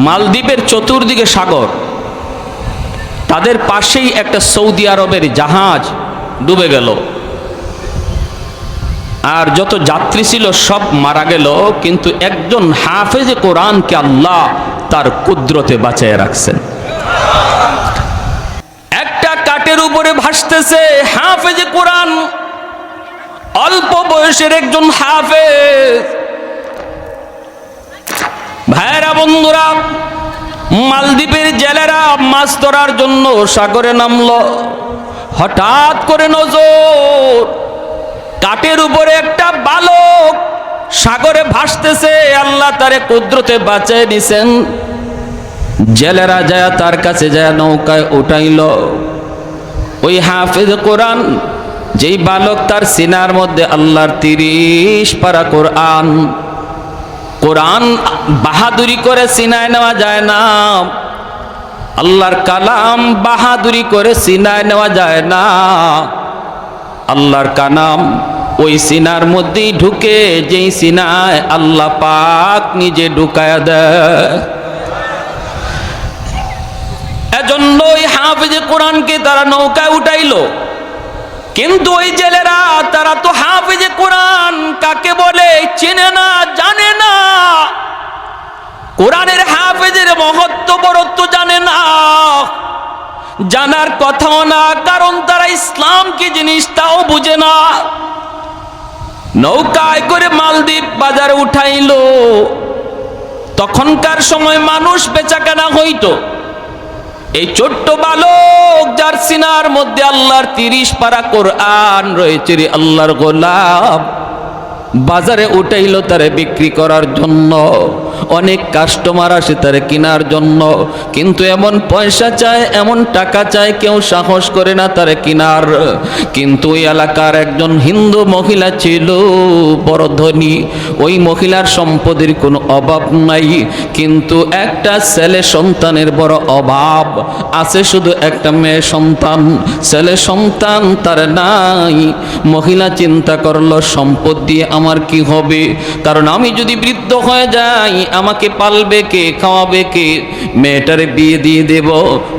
মালদ্বীপের চতুর্দিকে সাগর, তাদের পাশেই একটা সৌদি আরবের জাহাজ ডুবে গেল, আর যত যাত্রী ছিল সব মারা গেল, কিন্তু একজন হাফেজে কোরআনকে আল্লাহ তার কুদরতে বাঁচিয়ে রাখছেন। একটা কাঠের উপরে ভাসতেছে হাফেজে কোরআন, অল্প বয়সের একজন হাফেজ। ভাইরা বন্ধুরা, মালদ্বীপের জেলেরা মাছ ধরার জন্য সাগরে নামলো। হঠাৎ করে নজর, কাঠের উপরে একটা বালক সাগরে ভাসতেছে, আল্লাহ তারে কুদরতে বাঁচিয়ে নিছেন। জেলেরা যায় তার কাছে যায় নৌকায় উঠাইল। ওই হাফেজ কোরআন, যেই বালক, তার সিনার মধ্যে আল্লাহর 30 পারা কোরআন। কোরআন বাহাদুরি করে সিনায় নেওয়া যায় না, আল্লাহর কালাম বাহাদুরি করে সিনায় নেওয়া যায় না। আল্লাহর কালাম ওই সিনার মধ্যেই ঢুকে, যেই সিনায় আল্লাহ পাক নিজে ঢুকায়া দেয়। এজন্য ওই হাফেজে কোরআনকে তারা নৌকায় উঠাইলো। কিন্তু ওই জেলেরা, তারা তো হাফেজে কোরআন কাকে বলে চেনে না, জানে না। কোরআনের হাফেজের মহত্ব বড়ত্ব জানে না, জানার কথাও না, কারণ তারা ইসলাম কি জিনিস তাও বুঝে না। নৌকায় করে মালদ্বীপ বাজারে উঠাইলো। তখনকার সময় মানুষ বেচাকেনা হইতো। এই ছোট্ট বালক, যার সিনার মধ্যে আল্লাহর 30 পারা কোরআন রয়েছে, রে আল্লাহর গোলাম, বাজারে উঠাইলো তারে বিক্রি করার জন্য। অনেক কাস্টমার আসে তারে কেনার জন্য, কিন্তু এমন পয়সা চায়, এমন টাকা চায়, কেউ সাহস করে না তারে কেনার। কিন্তু ওই এলাকার একজন হিন্দু মহিলা ছিল, বড় ধনী। ওই মহিলার সম্পদের কোনো অভাব নাই, কিন্তু একটা ছেলে সন্তানের বড় অভাব আছে, শুধু একটা মেয়ে সন্তান। ছেলে সন্তান তার নাই। মহিলা চিন্তা করলো, সম্পদ দিয়ে আমার কি হবে? কারণ আমি যদি বৃদ্ধ হয়ে যাই, আমাকে পালবে কে, খাওয়াবে কে? মেয়েটারে বিয়ে দিয়ে দেব,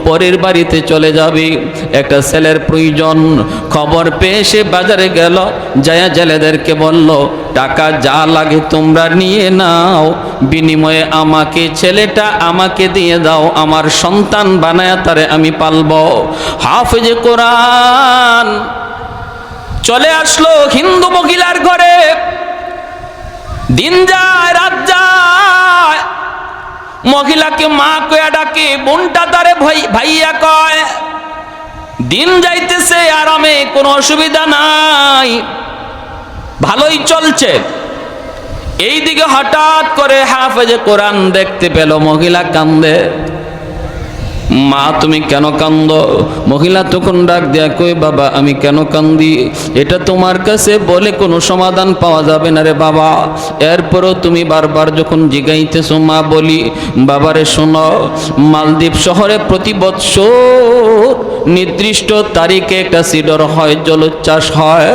পরের বাড়িতে চলে যাবে। একটা ছেলের প্রয়োজন। খবর পেয়ে সে বাজারে গেল, যায় জেলেদেরকে বলল, টাকা যা লাগে তোমরা নিয়ে নাও, বিনিময়ে আমাকে, ছেলেটা আমাকে দিয়ে দাও, আমার সন্তান বানায়া তারে আমি পালব। হাফেজে কোরআন চলে আসলো হিন্দু মহিলার ঘরে। দিন যায় রাত যায়, মহিলাকে মা কয়া ডাকে, বোনটা তারে ভাইয়া কয়। দিন যাইতেছে আরামে, কোনো অসুবিধা নাই, ভালোই চলছে। এইদিকে হঠাৎ করে হাফেজে কোরআন দেখতে পেল মহিলা কান্দে। মা তুমি কেন কান্দো? মহিলা তখন ডাক দেয়া কই, বাবা আমি কেন কান্দি? এটা তোমার কাছে বলে কোনো সমাধান পাওয়া যাবে না রে বাবা। এরপরও তুমি বারবার যখন জিগাইতেছো, মা বলি, বাবারে শোনো, মালদ্বীপ শহরে প্রতি বৎসর নির্দিষ্ট তারিখে একটা সিডর হয়, জলোচ্ছ্বাস হয়।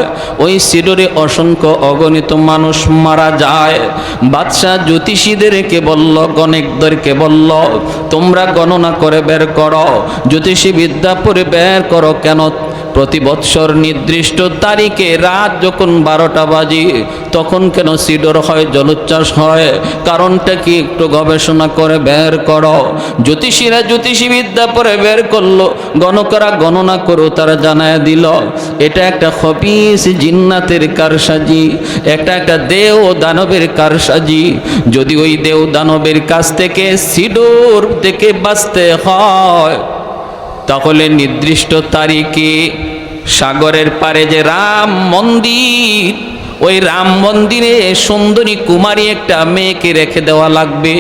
ওই সিডরে অসংখ্য অগণিত মানুষ মারা যায়। বাদশাহ জ্যোতিষীদেরকে বলল, গণকদেরকে বলল, তোমরা গণনা করে বের করো, জ্যোতিষী বিদ্যা পড়ে বের করো, কেন প্রতি বৎসর নির্দিষ্ট তারিখে রাত যখন 12টা বাজে তখন কেন সিডর হয়, জলোচ্ছ্বাস হয়? কারণটা কি একটু গবেষণা করে বের করো। জ্যোতিষীরা জ্যোতিষী বিদ্যা পড়ে বের করলো, গণকরা গণনা করো, তারা জানায় দিল এটা একটা খবিস জিন্নাতের কারসাজি, একটা দেও দানবের কারসাজি। যদি ওই দেও দানবের কাছ থেকে সিডর থেকে বাঁচতে হয়, তাহলে নির্দিষ্ট তারিখে সাগরের পারে যে রাম মন্দির, ওই রাম মন্দিরে সুন্দরী কুমারী একটা মেয়েকে রেখে দেওয়া লাগবে।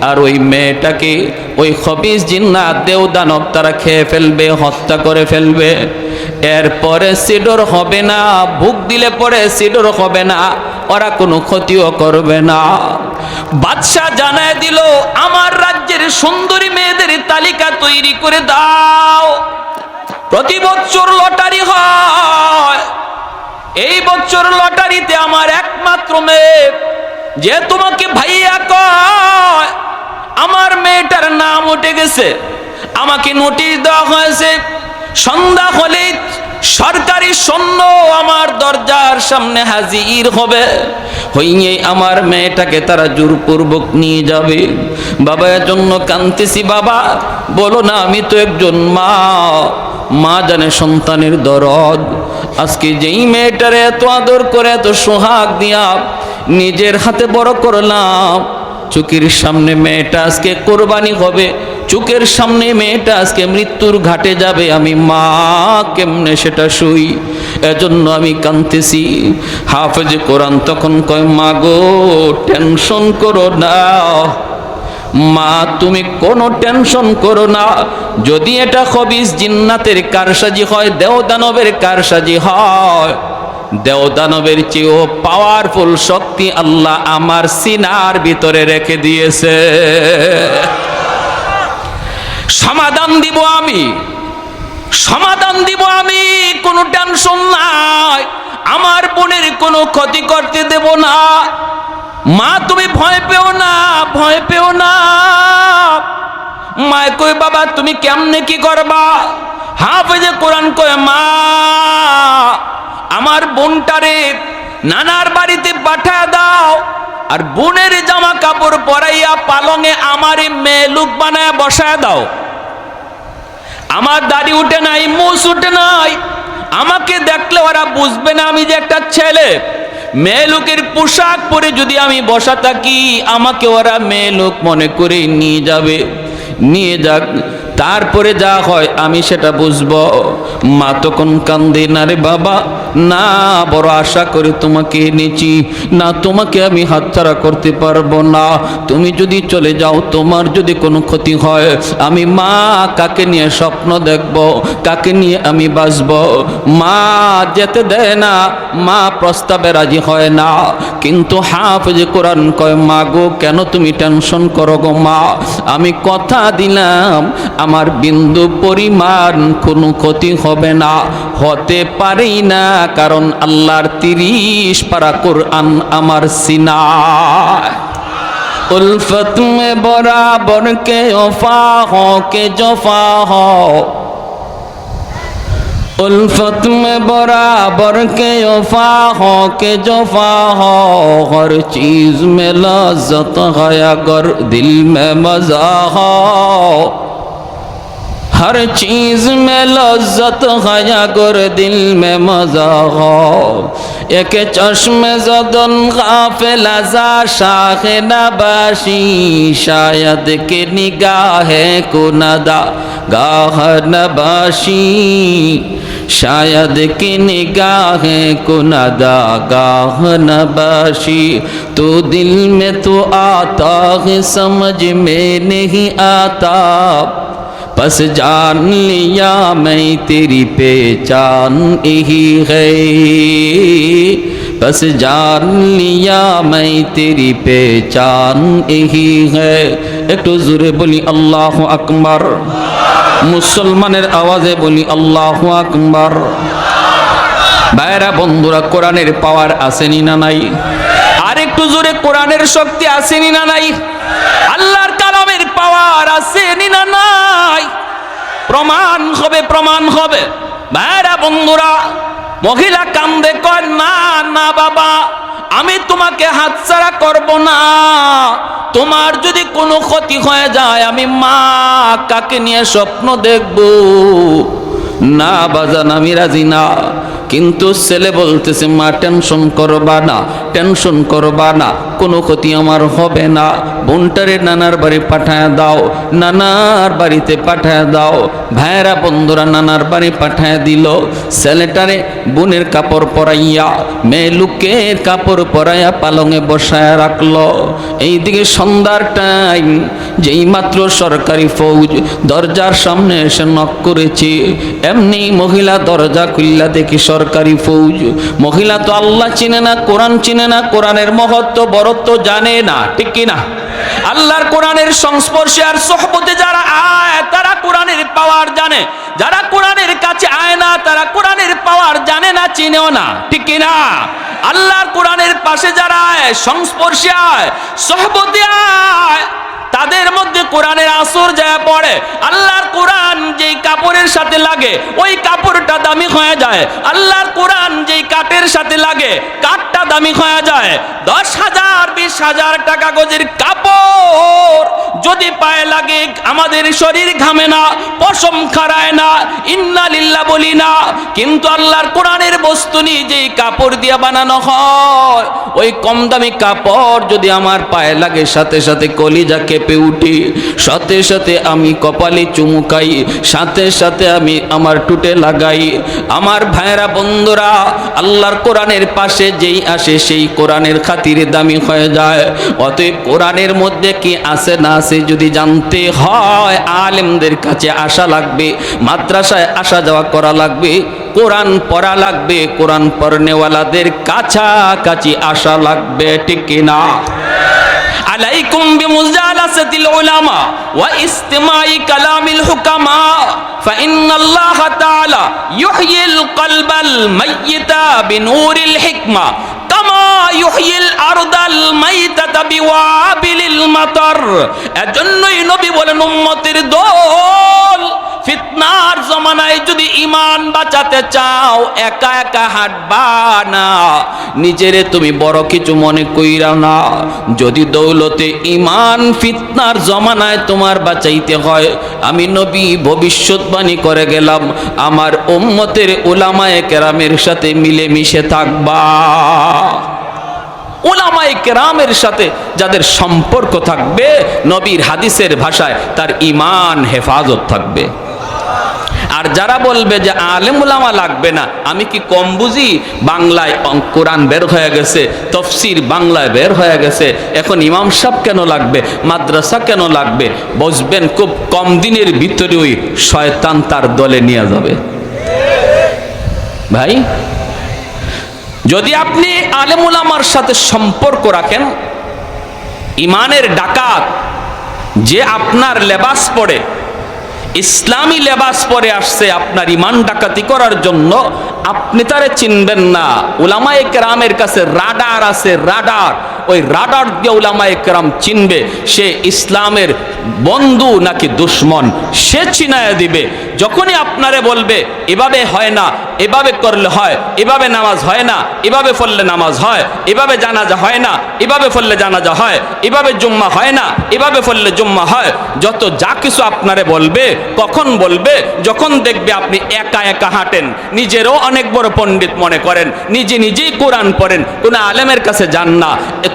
আর ওই মেয়েটাকে ওই খবিস জিন্নাত দেও দানব তারা খেয়ে ফেলবে, হত্যা করে ফেলবে। এরপরে সিডর হবে না, ভুক দিলে পরে সিডর হবে না, ওরা কোনো ক্ষতিও করবে না। বাদশাহ জানায় দিল, আমার রাজ্যের সুন্দরী মেয়েদের তালিকা তৈরি করে দাও। প্রতি বছর লটারি হয়, এই বছর লটারিতে আমার একমাত্র মেয়ে, যে তোমাকে ভাইয়া কয়, আমার মেয়েটার নাম উঠে গেছে, আমাকে নোটিশ দেওয়া হয়েছে, সন্ধ্যা হলে সরকারি সৈন্য আমার দরজার সামনে হাজির হবে, হইয়ে আমার মেয়েটাকে তারা জোরপূর্বক নিয়ে যাবে। বাবা এজন্য কাঁদতেছি, বাবা বলো না আমি তো একজন মা, মা জানে সন্তানের দরদ। আজকে যেই মেয়েটারে এত আদর করে এত সোহাগ দিয়া নিজের হাতে বড় করলাম, চোখের সামনে মেয়েটা আজকে কোরবানি হবে, চোখের সামনে মেয়েটা আজকে মৃত্যুর ঘাটে যাবে, আমি মা কেমনে সেটা শুই? এজন্য আমি কাঁদতেছি। হাফেজ কোরআন তখন কয়, মা গো টেনশন করো না মা, তুমি কোনো টেনশন করো না। যদি এটা খবিস জিন্নাতের কারসাজি হয়, দেওদানবের কারসাজি হয়, দেওদানবের চেয়েও পাওয়ারফুল শক্তি আল্লাহ আমার সিনার ভিতরে রেখে দিয়েছে। সমাধান দিব আমি, সমাধান দিব আমি, কোনো টেনশন নাই। আমার বোনের কোনো ক্ষতি করতে দেব না। মা তুমি ভয় পেও না, ভয় পেও না। মা কই, বাবা তুমি কেমনে কি করবা? হাফেজে কোরআন কয়, মা আমার বোনটারে নানার বাড়িতে পাঠা দাও, আর বোনের জামা কাপড় পরাইয়া পালঙে আমার মেয়ে লোক বানায় বসায় দাও। আমার দাড়ি উঠে নাই, মুছ উঠে নাই, আমাকে দেখলে ওরা বুঝবে না আমি যে একটা ছেলে। মেয়ে লোকের পোশাক পরে যদি আমি বসা থাকি, আমাকে ওরা মেয়ে লোক মনে করে নিয়ে যাবে। নিয়ে যাক, তারপরে যা হয় আমি সেটা বুঝবো। মা তখন কান্দে, না রে বাবা না, বড় আশা করে তোমাকে এনেছি, না তোমাকে আমি হাতছাড়া করতে পারবো না। তুমি যদি চলে যাও, তোমার যদি কোনো ক্ষতি হয়, আমি মা কাকে নিয়ে স্বপ্ন দেখব, কাকে নিয়ে আমি বাঁচব? মা যেতে দেয় না, মা প্রস্তাবে রাজি হয় না। কিন্তু হাফেজ কোরআন কয়, মা গো কেন তুমি টেনশন করো গো মা, আমি কথা দিলাম আমার বিন্দু পরিমাণ কোনো ক্ষতি হবে না, হতে পারেই না, কারণ আল্লাহর 30 পারা কোরআন আমার সিনায়। উলফত মে বরাবর কে ওফা হো কে জফা হো, उल्फत में बराबर के वफा हो के जफा हो, हर चीज में लज्जत है अगर दिल में मजा हो, हर चीज में लज्जत है अगर दिल में मजा हो, एक चश्मे ज़दन गाफिल अज़ा शाख नबाशी, शायद के निगाहे को नदा गाह नबाशी, शायद की निगाहे को नदा गाह नबाशी, तो दिल में तो आता है समझ में नहीं आता, बस जान लिया मैं तेरी पहचान यही है, बस जान लिया मैं तेरी पहचान यही है। একটু জোরে বলি আল্লাহু আকবার, মুসলমানের আওয়াজে বলি আল্লাহু আকবার। ভাইরা বন্ধুরা, কোরআনের পাওয়ার আসেনি না নাই? আর একটু জোরে, কোরআনের শক্তি আসেনি না নাই? আল্লাহর কালামের পাওয়ার আসেনি না নাই? প্রমাণ হবে, প্রমাণ হবে। ভাইরা বন্ধুরা, মহিলা কান্দে কয়, না না বাবা, আমি তোমাকে হাতছাড়া করব না, তোমার যদি কোনো ক্ষতি হয়ে যায় আমি মা কাকে নিয়ে স্বপ্ন দেখব? না বাজান, আমি রাজি না। কিন্তু ছেলে বলতেছে, মা টেনশন করবা না, টেনশন করবা না, কোনো ক্ষতি আমার হবে না, বোনটারে নানার বাড়ি পাঠায় দাও, নানার বাড়িতে পাঠায় দাও। ভাইয়েরা বন্ধুরা, নানার বাড়ি পাঠায় দিল। ছেলেটারে বোনের কাপড় পরাইয়া, মেয়ে লুকের কাপড় পরাইয়া পালঙে বসায় রাখলো। এইদিকে সন্ধ্যার টাইম, যেই মাত্র সরকারি ফৌজ দরজার সামনে এসে নক করেছে, এমনি মহিলা দরজা খুললা, দেখি সরকারি ফৌজ। মহিলা তো আল্লাহ চিনে না, কোরআন চিনে না, কোরআনের মহত্ব বড়ত্ব জানে না, ঠিক কিনা? আল্লাহর কোরআনের সংস্পর্শে আর সোহবতে যারা আয়, তারা কোরআনের পাওয়ার জানে। যারা কোরআনের কাছে আয় না, তারা কোরআনের পাওয়ার জানে না, চিনেও না, ঠিক কিনা? আল্লাহর কোরআনের পাশে যারা আয়, সংস্পর্শে আয়, সোহবতে আয়, তাদের মধ্যে কোরআনের আসর যায় পড়ে। আল্লাহর কোরআন যেই কাপড়ের সাথে লাগে ওই কাপড়টা দামি হয়ে যায়। আল্লাহর কোরআন যেই কাঠের সাথে লাগে কাঠটা দামি হয়ে যায়। 10,000 20,000 টাকা গজের কাপড় যদি পায়ে লাগে আমাদের শরীর ঘামে না, পশম খাড়ায় না, ইন্না লিল্লাহ বলি না। কিন্তু আল্লাহর কোরআনের বস্তু নিয়ে যেই কাপড় দিয়ে বানানো হয় ওই কম দামি কাপড় যদি আমার পায়ে লাগে সাথে সাথে কলিজা কেঁপে উঠি, সাথে সাথে আমি কপালে চুমুকাই, সাথে সাথে আমি আমার টুটে লাগাই। আমার ভাইরা বন্ধুরা, আল্লাহর কোরআনের পাশে যেই আসে সেই কোরআনের খাতিরে দামি হয়ে যায়। অতএব কোরআনের মধ্যে কি আছে না আছে যদি জানতে হয় আলেমদের কাছে আসা লাগবে, মাদ্রাসায় আসা যাওয়া করা লাগবে, কোরআন পড়া লাগবে, কোরআন পড়নেওয়ালাদের কাছাকাছি আসা লাগবে, ঠিক কিনা? আলাইকুম বিমুজালাসাতিল উলামা ওয়া ইসতিমাই কালামিল হুকামা ফাইন্নাল্লাহ তাআলা ইউহয়িল কলবাল মাইয়িতা বিনূরিল হিকমা কামা ইউহয়িল আরদাল মাইতাতা বিওয়াবিলিল মাতার। এজন্যই নবী বলেন উম্মতের দল, ফিতনার জমানায় যদি ঈমান বাঁচাতে চাও একা একা হাঁটবা না, নিজেরে তুমি বড় কিছু মনে কইরা না। যদি দৌলতে ঈমান ফিতনার জমানায় তোমার বাঁচাইতে হয়, আমি নবী ভবিষ্যৎবাণী করে গেলাম আমার উম্মতের উলামায়ে কেরামের সাথে মিলেমিশে থাকবা। উলামায়ে কেরামের সাথে যাদের সম্পর্ক থাকবে, নবীর হাদিসের ভাষায় তার ঈমান হেফাজত থাকবে। আর যারা বলবে যে আলেম উলামা লাগবে না, আমি কি কম বুঝি? বাংলায় কোরআন বের হয়ে গেছে, তফসির বাংলায় বের হয়ে গেছে, এখন ইমাম সাহেব কেন লাগবে, মাদ্রাসা কেন লাগবে? বুঝবেন খুব কম দিনের ভিতরে ওই শয়তান তার দলে নিয়ে যাবে। ভাই, যদি আপনি আলেম উলামার সাথে সম্পর্ক রাখেন, ইমানের ডাকাত যে আপনার লেবাস পরে, ইসলামী লেবাস পরে আসছে আপনার ইমান ডাকাতি করার জন্য, আপনি তারে চিনবেন না। উলামায়ে কেরামের কাছে রাডার আছে, রাডার। ওই রাডার দিয়ে উলামায়ে কেরাম চিনবে সে ইসলামের বন্ধু নাকি দুশ্মন, সে চিনায়া দিবে। যখনই আপনারে বলবে এভাবে হয় না, এভাবে করলে হয়, এভাবে নামাজ হয় না, এভাবে পড়লে নামাজ হয়, এভাবে জানাজা হয় না, এভাবে পড়লে জানাজা হয়, এভাবে জুম্মা হয় না, এভাবে পড়লে জুম্মা হয়, যত যা কিছু আপনারে বলবে, কখন বলবে? যখন দেখবে আপনি একা একা হাঁটেন, নিজেরও অনেক বড় পণ্ডিত মনে করেন, নিজে নিজেই কোরআন পড়েন, কোনো আলেমের কাছে যান না,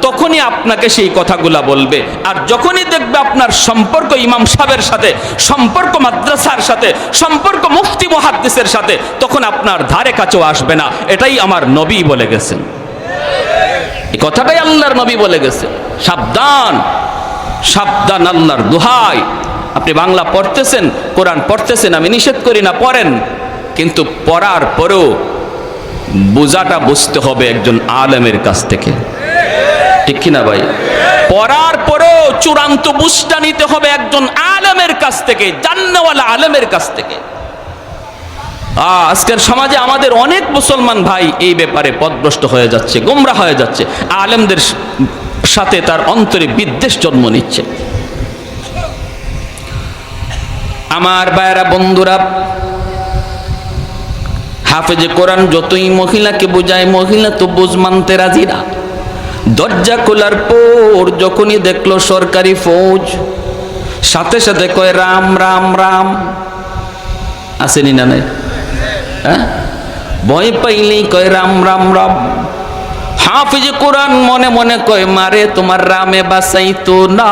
তখনই আপনাকে সেই কথাগুলা বলবে। আর যখনই দেখবে আপনার সম্পর্ক ইমাম সাহেবের সাথে, সম্পর্ক মাদ্রাসার সাথে, সম্পর্ক মুফতি মুহাদ্দিসের সাথে, তখন আপনার ধারে কাছেও আসবে না। এটাই আমার নবী বলে গেছেন, এই কথাটাই আল্লাহর নবী বলে গেছে। সাবধান, সাবধান, আল্লাহর দোহাই। আপনি বাংলা পড়তেছেন, কোরআন পড়তেছেন, আমি নিষেধ করি না, পড়েন, কিন্তু পড়ার পরেও বোঝাটা বুঝতে হবে একজন আলেমের কাছ থেকে, ঠিক কিনা ভাই? পড়ার পরেও চূড়ান্ত বুঝটা নিতে হবে একজন আলেমের কাছ থেকে, জান্নাওয়ালা আলেমের কাছ থেকে। আজকের সমাজে আমাদের অনেক মুসলমান ভাই এই ব্যাপারে পথভ্রষ্ট হয়ে যাচ্ছে, গোমরা হয়ে যাচ্ছে, আলেমদের সাথে তার অন্তরে বিদ্বেষ জন্ম নিচ্ছে। আমার ভাইরা বন্ধুরা, হাফেজে কোরআন যতই মহিলাকে বোঝায়, মহিলা তো বুঝ মানতে রাজি না। দরজা খোলার পর যখনই দেখলো সরকারি ফৌজ, সাথে সাথে কয় রাম রাম রাম। আসেনি না নাই? হ্যাঁ, ভয় পাইলেই কয় রাম রাম রাম। হাফেজে কোরআন মনে মনে কয় মারে তোমার রামে বাঁচাইতো না,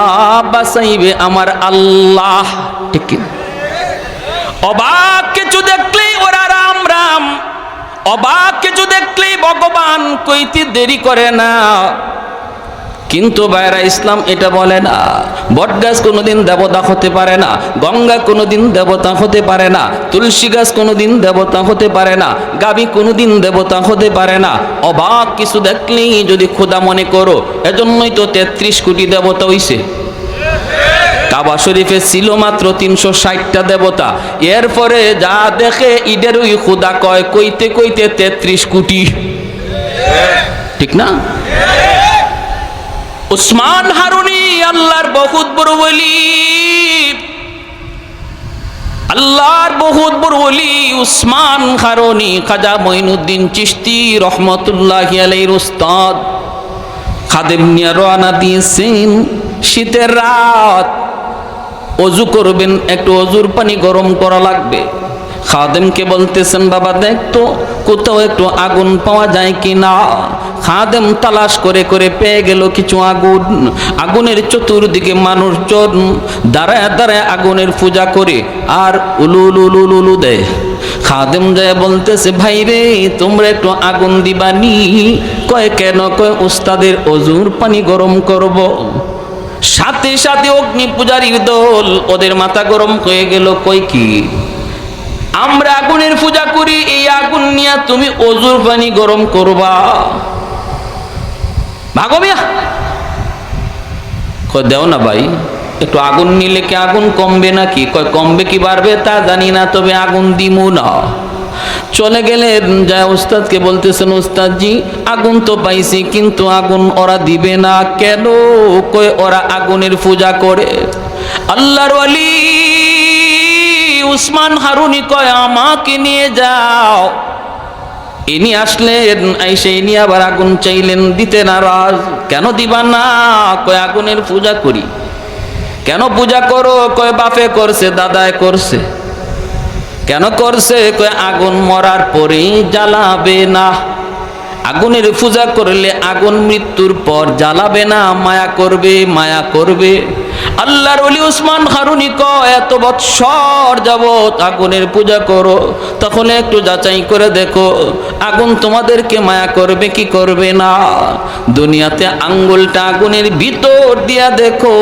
বাঁচাইবে আমার আল্লাহ, ঠিক না? অবাক কিছু দেখলেই ওরা রাম রাম, অবাক কিছু দেখলেই ভগবান কইতে দেরি করে না। কিন্তু ভাইরা, ইসলাম এটা বলে না। বটগাছ কোনোদিন দেবতা হতে পারে না, গঙ্গা কোনোদিন দেবতা হতে পারে না, তুলসী গাছ কোনোদিন দেবতা হতে পারে না, গাভী কোনোদিন দেবতা হতে পারে না। অবাক কিছু দেখলেই যদি খোদা মনে করো, এজন্যই তো 33 কোটি দেবতা হইছে। কাবা শরীফে ছিল মাত্র 360টা দেবতা, এরপরে যা দেখে ইডেরই খোদা কয়, কইতে কইতে 33 কোটি, ঠিক না? উসমান হারুনি আল্লাহর বহুত বড় ওলি, আল্লাহর বহুত বড় ওলি উসমান হারুনি খাজা মঈনুদ্দিন চিশতি রহমতুল্লাহি আলাইহির উস্তাদ। খাদেম নিয়ে রওনা দিয়েছেন, শীতের রাত, অজু করবেন, একটু অজুর পানি গরম করা লাগবে। খাদেমকে বলতেছেন, বাবা দেখ তো কোথাও একটু আগুন পাওয়া যায় কি না। খাদেম তালাশ করে করে পেয়ে গেল কিছু আগুন। আগুনের চতুর্দিকে মানুষজন দাঁড়ায় দাঁড়ায় আগুনের পূজা করে আর উলু উলু উলু উলু দেয়। খাদেম যায় বলতেছে, ভাই রে তোমরা একটু আগুন দিবানি? কয় কেন? কয় উস্তাদের অজুর পানি গরম করব। সাথে সাথে অগ্নি পূজারীর দল, ওদের মাথা গরম হয়ে গেল। কই কি আমরা আগুনের পূজা করি, এই আগুন নিয়ে তুমি অজুর পানি গরম করবা? ভাগো মিয়া। কয় দেও না ভাই, একটু আগুন নিলে কি আগুন কমবে নাকি? কয় কমবে কি বাড়বে তা জানি না, তবে আগুন দিমু না। চলে গেলেন, যায় উস্তাদকে বলতেছেন, উস্তাদজি আগুন তো পাইছি কিন্তু আগুন ওরা দিবে না কেন? কয় ওরা আগুনের পূজা করে। আল্লাহর ওয়ালি উসমান হারুনি কয় আমাকে নিয়ে যাও। ইনি আসলেন, আইসে ইনি আবার আগুন চাইলেন, দিতে নারাজ। কেন দিবা না? কয় আগুনের পূজা করি। কেন পূজা করো? কয় বাপে করছে, দাদায় করছে। কেন করছে? কয় আগুন মরার পরে জ্বালাবে না। আগুনের পূজা করলে আগুন মৃত্যুর পর জ্বালাবে না, মায়া করবে, মায়া করবে। আল্লাহর ওলি উসমান হারুনি কয় এত বৎসর যাবত আগুনের পূজা করো, তাহলে একটু যাচাই করে দেখো আগুন তোমাদেরকে মায়া করবে কি করবে না। দুনিয়াতে আঙ্গুলটা আগুনের ভিতর দিয়া দেখো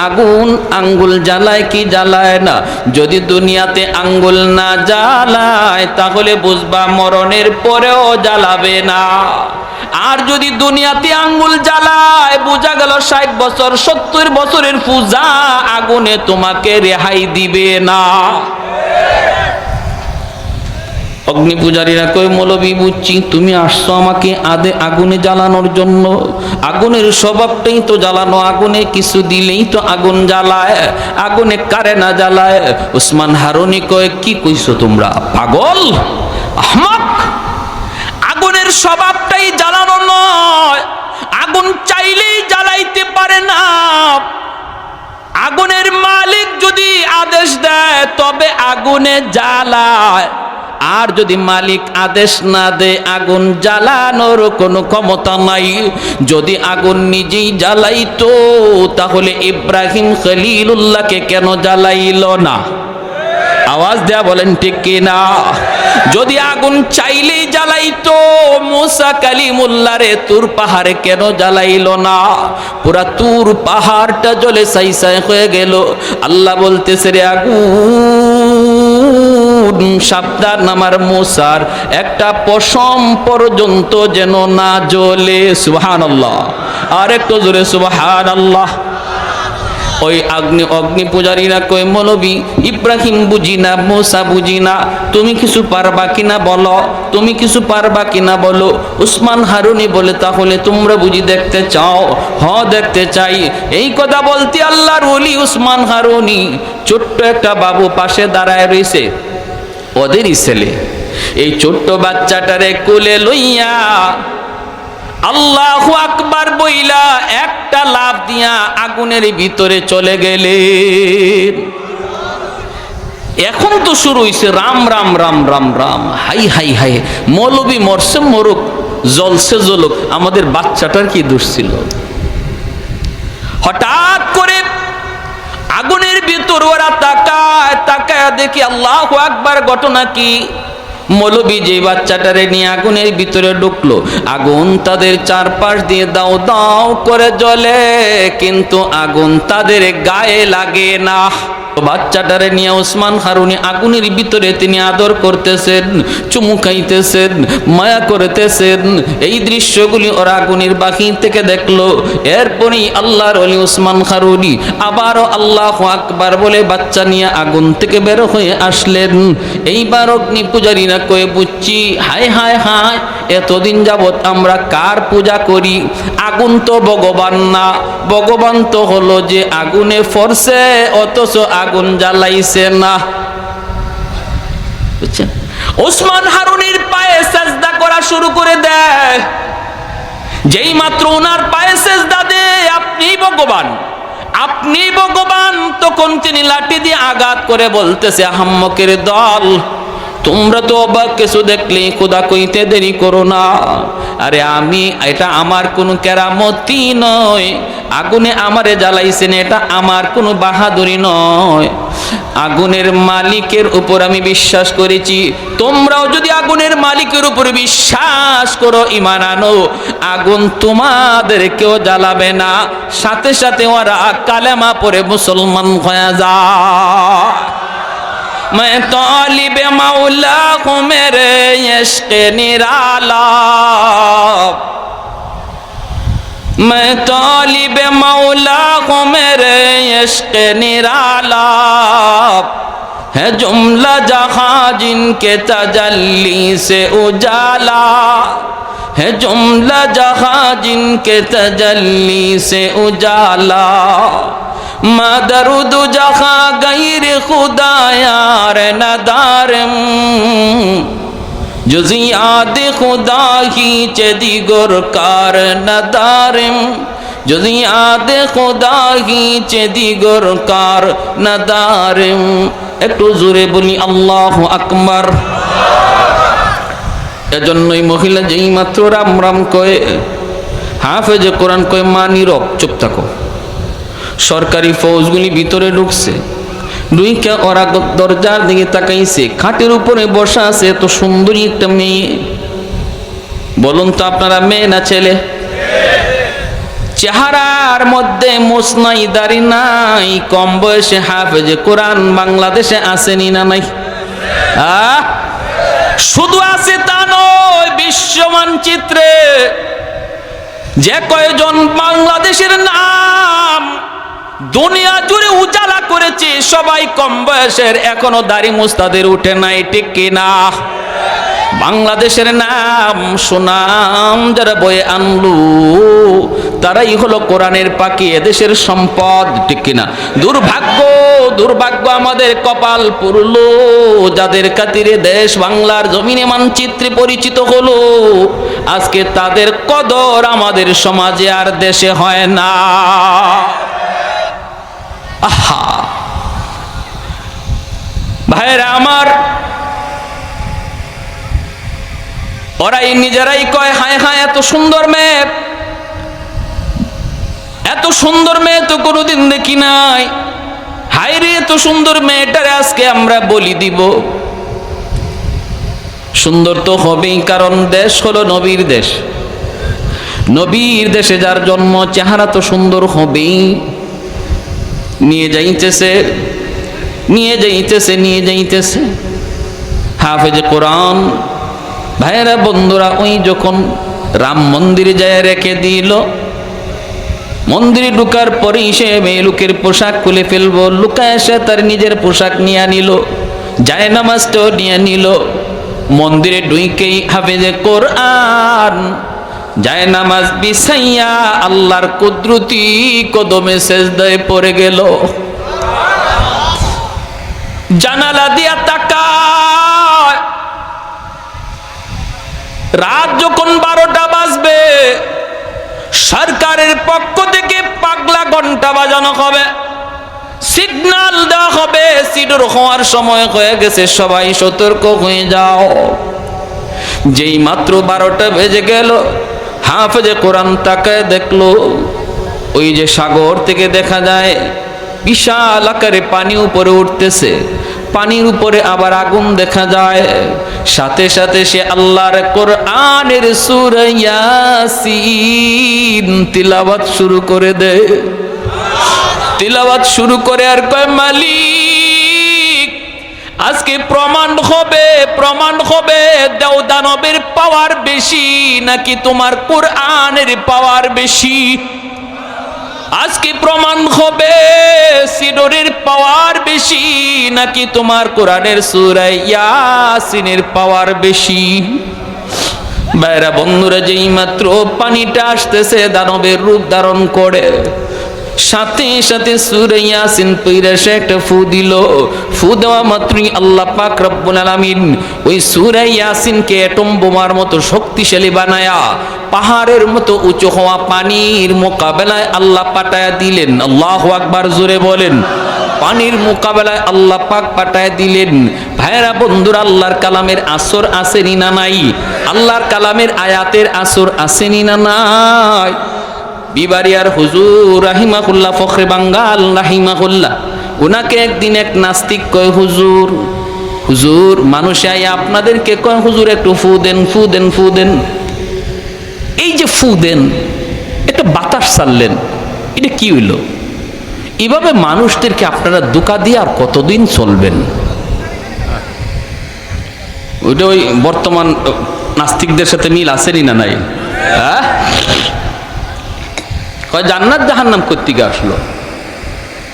আগুন আঙ্গুল জ্বালায় কি জ্বালায় না। যদি দুনিয়াতে আঙ্গুল না জ্বালায় তাহলে বুঝবা মরণের পরেও জ্বালাবে না। আর যদি দুনিয়াতে আঙ্গুল জ্বালায় বোঝা গেল 60 বছর 70 বছরের পূজা আগুনে তোমাকে রেহাই দিবে না। অগ্নি পূজারীরা কই মৌলবী বুঝছি তুমি আসছো আমাকে আগুনে জ্বালানোর জন্য। আগুনের স্বভাবটাই তো জ্বালানো, আগুনে কিছু দিলেই তো আগুন জ্বালায়, আগুনে কারে না জ্বালায়। উসমান হারুনি কয় কি কইছো তোমরা পাগল আহমক? আগুনের স্বভাবটাই জ্বালানো নয়, আগুন চাইলেই জ্বালাইতে পারে না। আগুনের মালিক যদি আদেশ দেয় তবে আগুনে জ্বালায়, আর যদি মালিক আদেশ না দেয় আগুন জ্বালানোর কোনো ক্ষমতা নাই। যদি আগুন নিজেই জ্বালাইতো তাহলে ইব্রাহিম খলিলুল্লাহকে কেন জ্বালাইল না? আওয়াজ দেয়া বলেন ঠিক কিনা? যদি আগুন চাইলেই জ্বালাইতো মুসা কালিমুল্লাহরে তুর পাহাড়ে কেন জ্বালাইল না? পুরা তুর পাহাড়টা জ্বলে ছাই ছাই হয়ে গেল। আল্লাহ বলতেছে রে আগুন সাবধান, আমার মুসার একটা পশম পর্যন্ত যেন না জ্বলে। সুবহানাল্লাহ, আর একটু জোরে সুবহানাল্লাহ। ওই অগ্নি পূজারীরা কই মৌলবী ইব্রাহিম বুঝি না, মুসা বুঝি না, তুমি কিছু পারবা কিনা বলো, তুমি কিছু পারবা কিনা বলো। উসমান হারুনি বলে তাহলে তোমরা বুঝি দেখতে চাও? হ দেখতে চাই। এই কথা বলতে আল্লাহর ওলি উসমান হারুনি ছোট্ট একটা বাবু পাশে দাঁড়ায় রয়েছে, ওদেরই ছেলে। এই ছোট্ট বাচ্চাটারে কোলে লইয়া আল্লাহু আকবার বইলা একটা লাফ দিয়া আগুনের ভিতরে চলে গেলেন। এখন তো শুরু হইছে Ram Ram Ram Ram Ram, high high high, মৌলবী মরছে মরুক, জ্বলছে জ্বলুক, আমাদের বাচ্চাটার কি দোষ ছিল? হঠাৎ করে আগুনের ভিতর ওরা তাকায় তাকায় দেখি আল্লাহু আকবার, ঘটনা কি? মৌলবী যে বাচ্চাটারে নিয়ে আগুনের ভিতরে ঢুকলো, আগুন তাদের চারপাশ দিয়ে দাও দাও করে জ্বলে, কিন্তু আগুন তাদের গায়ে লাগে না। বাচ্চাটারে নিয়ে উসমান হারুনি আগুনের ভিতরে তিনি আদর করতেছেন, চুমু খাইতেছেন, মায়া করতেছেন। এই দৃশ্যগুলি ওরা আগুনের বাকি থেকে দেখলো। এরপরই আল্লাহর ওলি উসমান হারুনি আবারও আল্লাহু আকবার বলে বাচ্চা নিয়ে আগুন থেকে বের হয়ে আসলেন। এইবার অগ্নি পূজারীরা কয়ে বুঝছি, হায় হায় হায়, এতদিন যাবৎ আমরা কার পূজা করি? আগুন তো ভগবান না, ভগবান তো হলো যে আগুনে পড়ছে অথচ আগুন জ্বালাইছে না। বুঝছেন? ওসমান হারুনির পায়ে সেজদা করা শুরু করে দেয়। যেই মাত্র ওনার পায়ে সেজদা দেয় আপনি ভগবান, আপনি ভগবান, তখন তিনি লাঠি দিয়ে আঘাত করে বলতেছে, আহাম্মকের দল, তোমরা তো অবাক কিছু দেখলে খোদা কইতে দেরি করো না। আরে আমি, এটা আমার কোনো কেরামতি নয়, আগুনে আমারে জ্বালাইছেন, এটা আমার কোনো বাহাদুরি নয়, আগুনের মালিকের উপর আমি বিশ্বাস করেছি। তোমরাও যদি আগুনের মালিকের উপর বিশ্বাস করো, ঈমান আনো, আগুন তোমাদেরকেও জ্বালাবে না। সাথে সাথে ওরা কালেমা পড়ে মুসলমান হয়ে যায়। मैं तालिब मौला हूँ मेरे इश्क़ निराला, मैं तालिब मौला हूँ मेरे इश्क़ निराला, है जुमला जहाँ जिनके तजल्ली से उजाला, है जुमला जहाँ जिनके तजल्ली से उजाला, मदरुद जहाँ गैर खुदा यार नदारम, जुज़ी याद खुदा ही चे दिगर कार नदारम, जुज़ी याद खुदा ही चे दिगर कार नदारम। একটু জোরে বলি আল্লাহু আকবার। এজন্যই মহিলা যেই মাত্র রাম রাম কয়ে, হাফেজে কোরআন কয়ে, মা নীরব, চুপ থাকো। সরকারি ফৌজগুলি ভিতরে ঢুকছে, দুইটা ওরা দরজার দিকে তাকাইছে, খাটের উপরে বসা আছে এত সুন্দরী একটা মেয়ে। বলুন তো আপনারা মেয়ে না ছেলে? চেহারার মধ্যে মোছ নাই, দাড়ি নাই, কম বয়সে হাফেজে কোরআন বাংলাদেশে আসেনি না নাই? শুধু আছে তা নয়, বিশ্ব মানচিত্রে যে কয়জন বাংলাদেশের নাম দুনিয়া জুড়ে উজালা করেছে সবাই কম বয়সের, এখনো দাড়ি মুস্তাদের উঠে নাই, ঠিক কিনা? বাংলাদেশের নাম সুনাম যারা বয়ে আনলু তারাই হলো কোরআনের পাখি, এদেশের সম্পদ, ঠিক কিনা? দুর্ভাগ্য, দুর্ভাগ্য আমাদের কপাল পুরলো, যাদের খাতিরে দেশ বাংলার জমিনে মানচিত্রে পরিচিত হলো, আজকে তাদের কদর আমাদের সমাজে আর দেশে হয় না। আহা ভাইরা আমার, ওরাই নিজেরাই কয়, হায় হায় এত সুন্দর মেয়ে, এত সুন্দর মেয়ে তো কোনোদিন দেখি নাই, হায় রে এত সুন্দর মেয়েটারে আজকে আমরা বলি দিব। সুন্দর তো হবেই, কারণ দেশ হলো নবীর দেশ, নবীর দেশে যার জন্ম, চেহারা তো সুন্দর হবেই। নিয়ে যাইতেছে, নিয়ে যাইতেছে, নিয়ে যাইতেছে হাফেজে কোরআন। ভাইয়েরা বন্ধুরা, ওই যখন রাম মন্দিরে যায় রেখে দিল, মন্দিরে ঢুকার পরেই সে মেয়ে লোকের পোশাক খুলে ফেলবো, লুকায় এসে তার নিজের পোশাক নিয়ে নিল, যায় নামাজটাও নিয়ে নিল। মন্দিরে ঢুকেই হাফেজে কোরআন যায় নামাজ বিছাইয়া আল্লাহর কুদরতি কদমে সেজদায় পড়ে গেল। জানালা দিয়া তাকায়, রাত যখন 12টা বাজবে, সরকারের পক্ষ থেকে পাগলা ঘন্টা বাজানো হবে, সিগন্যাল দেওয়া হবে, সিডর হওয়ার সময় হয়ে গেছে, সবাই সতর্ক হয়ে যাও। যেই মাত্র 12টা বেজে গেল, হাফেজে কোরআন তাকায় দেখলো, ওই যে সাগর থেকে দেখা যায় বিশাল আকারে পানি উপরে উঠতেছে, পানির উপরে আবার আগুন দেখা যায়। সাথে সাথে সে আল্লাহর কোরআনের সূরা ইয়াসিন তিলাওয়াত শুরু করে দেয়। তিলাওয়াত শুরু করে আর কয়, মালিক আজকে প্রমাণ হবে, প্রমাণ হবে দেওদানবের পাওয়ার বেশি নাকি তোমার কোরআনের পাওয়ার বেশি। আজকে প্রমাণ হবে সিডরের পাওয়ার বেশি নাকি তোমার কোরআনের সূরা ইয়াসিনের পাওয়ার বেশি। বাইরা বন্ধুরা, যেই মাত্র পানিটা আসতেছে দানবের রূপ ধারণ করে, সাথে সাথে সূরা ইয়াসিন পড়ে সে একটা ফু দিল। ফু দেওয়া মাত্রই আল্লাহ পাক রব্বুল আলামিন ওই সূরা ইয়াসিনকে অ্যাটম বোমার মতো শক্তিশালী বানায়া পাহাড়ের মতো উঁচু হওয়া পানির মোকাবেলায় আল্লাহ পাঠায়া দিলেন। আল্লাহু আকবার, জোরে বলেন। পানির মোকাবেলায় আল্লাহ পাক পাঠায় দিলেন। ভাইরা বন্ধুরা, আল্লাহর কালামের আসর আসেনি না নাই? আল্লাহর কালামের আয়াতের আসর আসেনি না নাই? বিবারিয়ার হুজুর রাহিমাহুল্লাহ, ফখরে বাঙ্গাল রাহিমাহুল্লাহ, ওনাকে একদিন এক নাস্তিক কয়, হুজুর হুজুর মানুষে আপনাদেরকে কয়, হুজুর একটু ফু দেন, ফু দেন, ফু দেন। এই যে ফু দেন, একটা বাতাস ছাড়লেন, এটা কি হইল? এভাবে মানুষদেরকে আপনারা ধোঁকা দিয়ে আর কতদিন চলবেন? ওইটা ওই বর্তমান নাস্তিকদের সাথে মিল আসেনি না নাই? হ্যাঁ, জান্নাত জাহান্নাম কোত্থেকে আসলো?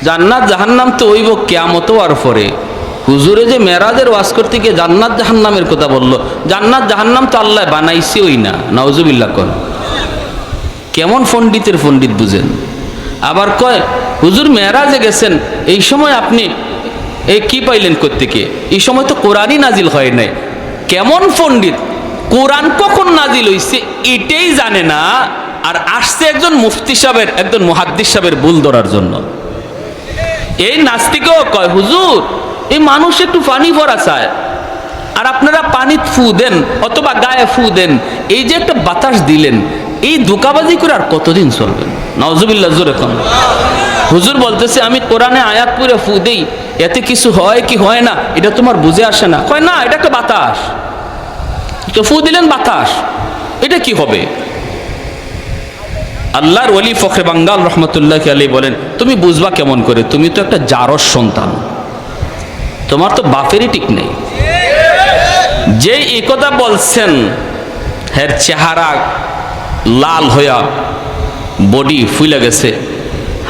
জান্নাত জাহান্নাম তো হইব কিয়ামত হওয়ার পরে। হুজুরে যে মেরাজের ওয়াজ করতে গিয়ে জান্নাত জাহান্নামের কথা বললো, জান্নাত জাহান্নাম তো আল্লাহ বানাইছে ওই না, নাউজুবিল্লাহ। কোন কেমন পণ্ডিতের পণ্ডিত বুঝেন। আবার কয় হুজুর মেরাজে গেছেন, এই সময় আপনি এই কি পাইলেন কোত্থেকে? এই সময় তো কোরআনই নাজিল হয় নাই। কেমন পণ্ডিত! কোরআন কখন নাজিল হইছে এটাই জানে না, আর আসছে একজন মুফতি সাহেবের, একজন মুহাদ্দিস সাহেবের ভুল ধরার জন্য। এই নাস্তিকও কয়, হুজুর এই মানুষ একটু পানি ভরা চায়, আর আপনারা পানি ফু দেন অথবা গায়ে ফু দেন, এই যে একটা বাতাস দিলেন, এই ধোঁকাবাজি করে আর কতদিন চলবেন? নাউজুবিল্লাহ, জোরে কম। হুজুর বলতেছে, আমি কোরআনে আয়াত পড়ে ফু দেই, এতে কিছু হয় কি হয় না এটা তোমার বুঝে আসে না। কয় না, এটা একটা বাতাস, তো ফু দিলেন বাতাস, এটা কি হবে? আল্লাহর ওলি ফখরে বাঙ্গাল রহমতুল্লাহ আলাইহি বলেন, তুমি বুঝবা কেমন করে? তুমি তো একটা জারজ সন্তান, তোমার তো বাপেরই ঠিক নেই। যে এই কথা বলছেন, হের চেহারা লাল হইয়া বডি ফুলে গেছে,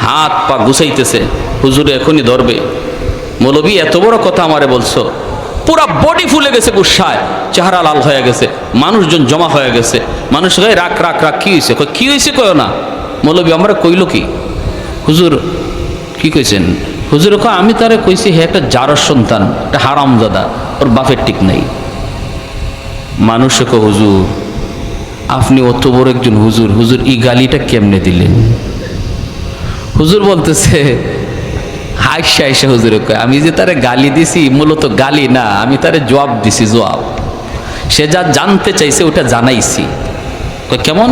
হাত পা গুছাইতেছে, হুজুর এখনই ধরবে। মৌলবী এত বড় কথা আমারে বলছো? পুরা বডি ফুলে গেছে গুসায়, চেহারা লাল হয়ে গেছে, মানুষজন জমা হয়ে গেছে। মানুষ কয় রাখ রাখ রাখ, কি হয়েছে? কি হয়েছে কয় না। মৌলবী আমরা কইল কি? হুজুর কি কইছেন? হুজুর কয় আমি তারে কইছি হে একটা জারজ সন্তান, একটা হারামজাদা, ওর বাপের ঠিক নাই। মানুষ কয় হুজুর আপনি অত বড় একজন হুজুর, হুজুর এই গালিটা কেমনে দিলেন? হুজুর বলতেছে, হাইসা হাইসা হুজুরে কয়, আমি যে তারে গালি দিছি মূলত গালি না, আমি তারে জবাব দিছি, জবাব। সে যা জানতে চাইছে ওটা জানাইছি। কেমন?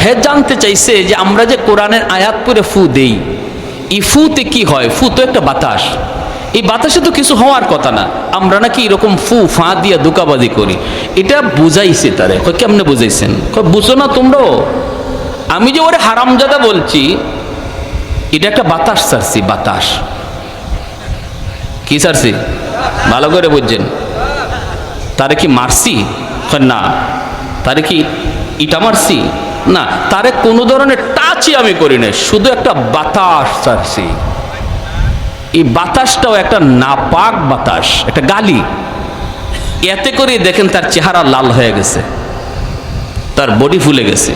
হে জানতে চাইছে যে আমরা যে কোরআনের আয়াত পড়ে ফু দেই, এই ফুতে কি হয়? ফু তো একটা বাতাস, এই বাতাসে তো কিছু হওয়ার কথা না, আমরা নাকি এরকম ফু ফা দিয়া ধোঁকাবাজি করি। এটা বুঝাইছে তারে। কেমনে বুঝাইছেন? বুঝো না তোমরাও? আমি যে ওরে হারামজাদা বলছি, এটা একটা বাতাস ছাড়ছি, বাতাস। কি ছাড়ছি? ভালো করে বুঝছেন? তারে কি মারছি? না। তারে কি ইটা মারছি? না। তারে কোনো ধরনের টাচই আমি করি না, শুধু একটা বাতাস ছাড়ছি। এই বাতাসটাও একটা নাপাক বাতাস, একটা গালি। এতে করে দেখেন তার চেহারা লাল হয়ে গেছে, তার বডি ফুলে গেছে।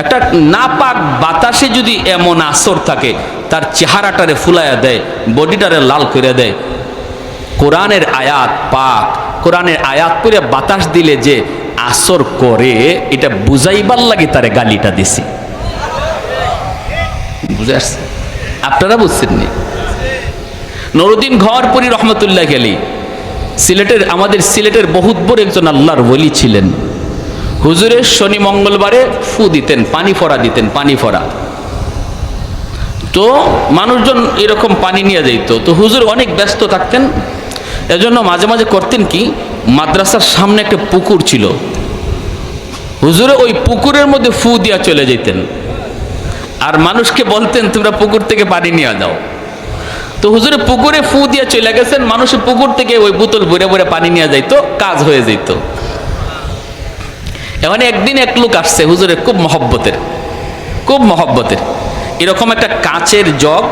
একটা নাপাক বাতাসে যদি এমন আসর থাকে, তার চেহারাটারে ফুলাইয়া দেয়, বডিটারে লাল করে দেয়। কোরআনের আয়াত পাক, কোরআনের আয়াত পড়ে বাতাস দিলে যে আসর করে, এটা বুঝাইবার লাগে তারে গালিটা দিছি। বুঝে আসছে? আপনারা বুঝছেন নি? নুরউদ্দিন ঘরপুরি রহমতুল্লাহ আলাইহি সিলেটের, আমাদের সিলেটের বহুত বড় একজন আল্লাহর ওলি ছিলেন। হুজুরের শনি মঙ্গলবারে ফু দিতেন, পানি ফোড়া দিতেন, পানি ফোড়া। তো মানুষজন এরকম পানি নিয়ে যাইত। তো হুজুর অনেক ব্যস্ত থাকতেন, এজন্য মাঝে মাঝে করতেন কি, মাদ্রাসার সামনে একটা পুকুর ছিল, হুজুরে ওই পুকুরের মধ্যে ফু দিয়া চলে যেতেন, আর মানুষকে বলতেন তোমরা পুকুর থেকে পানি নিয়ে যাও। তো হুজুরে পুকুরে ফু দিয়ে চলে গেছেন, মানুষের পুকুর থেকে ওই বোতল ভরে ভরে পানি নিয়ে যাইতো, কাজ হয়ে যেত। এখন একদিন এক লোক আসছে হুজুরের খুব মহব্বতের, খুব মহব্বতের, এরকম একটা কাচের জগ,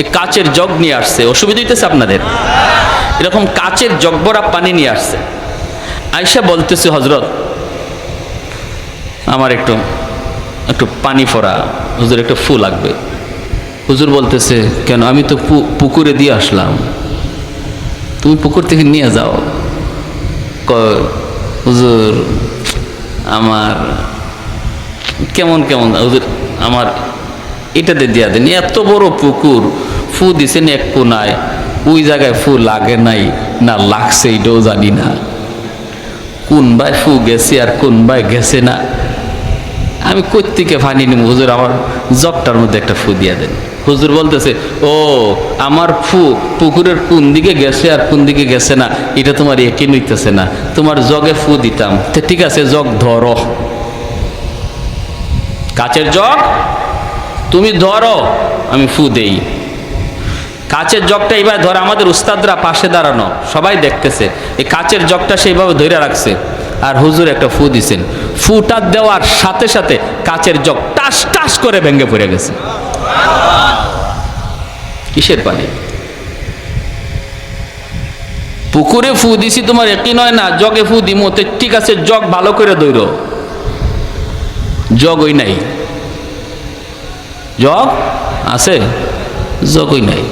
এই কাচের জগ নিয়ে আসছে। অসুবিধা হইতেছে আপনাদের? এরকম কাচের জগ ভরা পানি নিয়ে আসছে। আয়েশা বলতেছে, হজরত আমার একটু একটু পানি ফোড়া হুজুর, একটা ফু লাগবে। হুজুর বলতেছে, কেন? আমি তো পুকুরে দিয়ে আসলাম, তুমি পুকুর থেকে নিয়ে যাও। হুজুর আমার কেমন কেমন, হুজুর আমার এটাতে দিয়া দেন। এত বড় পুকুর, ফু দিছেন এক কোনায়, ওই জায়গায় ফু লাগে নাই না লাগছে এটাও জানি না। কোন ভাই ফু গেছে আর কোন ভাই গেছে না, আমি কোত্থেকে পানি নিব? হুজুর আমার জগটার মধ্যে একটা ফু দিয়া দেন। হুজুর বলতেছে, ও আমার ফু পুকুরের কোন দিকে গেছে আর কোন দিকে গেছে না এটা তোমার একই নইতেছে না, তোমার জগে ফু দিতাম। তো ঠিক আছে, জগ ধরো, কাচের জগ তুমি ধরো, আমি ফু দেই। কাচের জগটা এবার ধরে, আমাদের উস্তাদরা পাশে দাঁড়ানো সবাই দেখতেছে, এই কাচের জগটা সেইভাবে ধরে রাখছে, আর হুজুর একটা ফু দিছেন। ফুটা দেওয়ার সাথে সাথে কাচের জগ টাস টাস করে ভেঙে পড়ে গেছে। কিসের পানি? পুকুরে ফু দিছি তোমার একই নয় না, জগে ফু দিমো। ঠিক আছে, জগ ভালো করে ধইর, জগ ওই নাই, জগ আছে, জগ ওই নাই।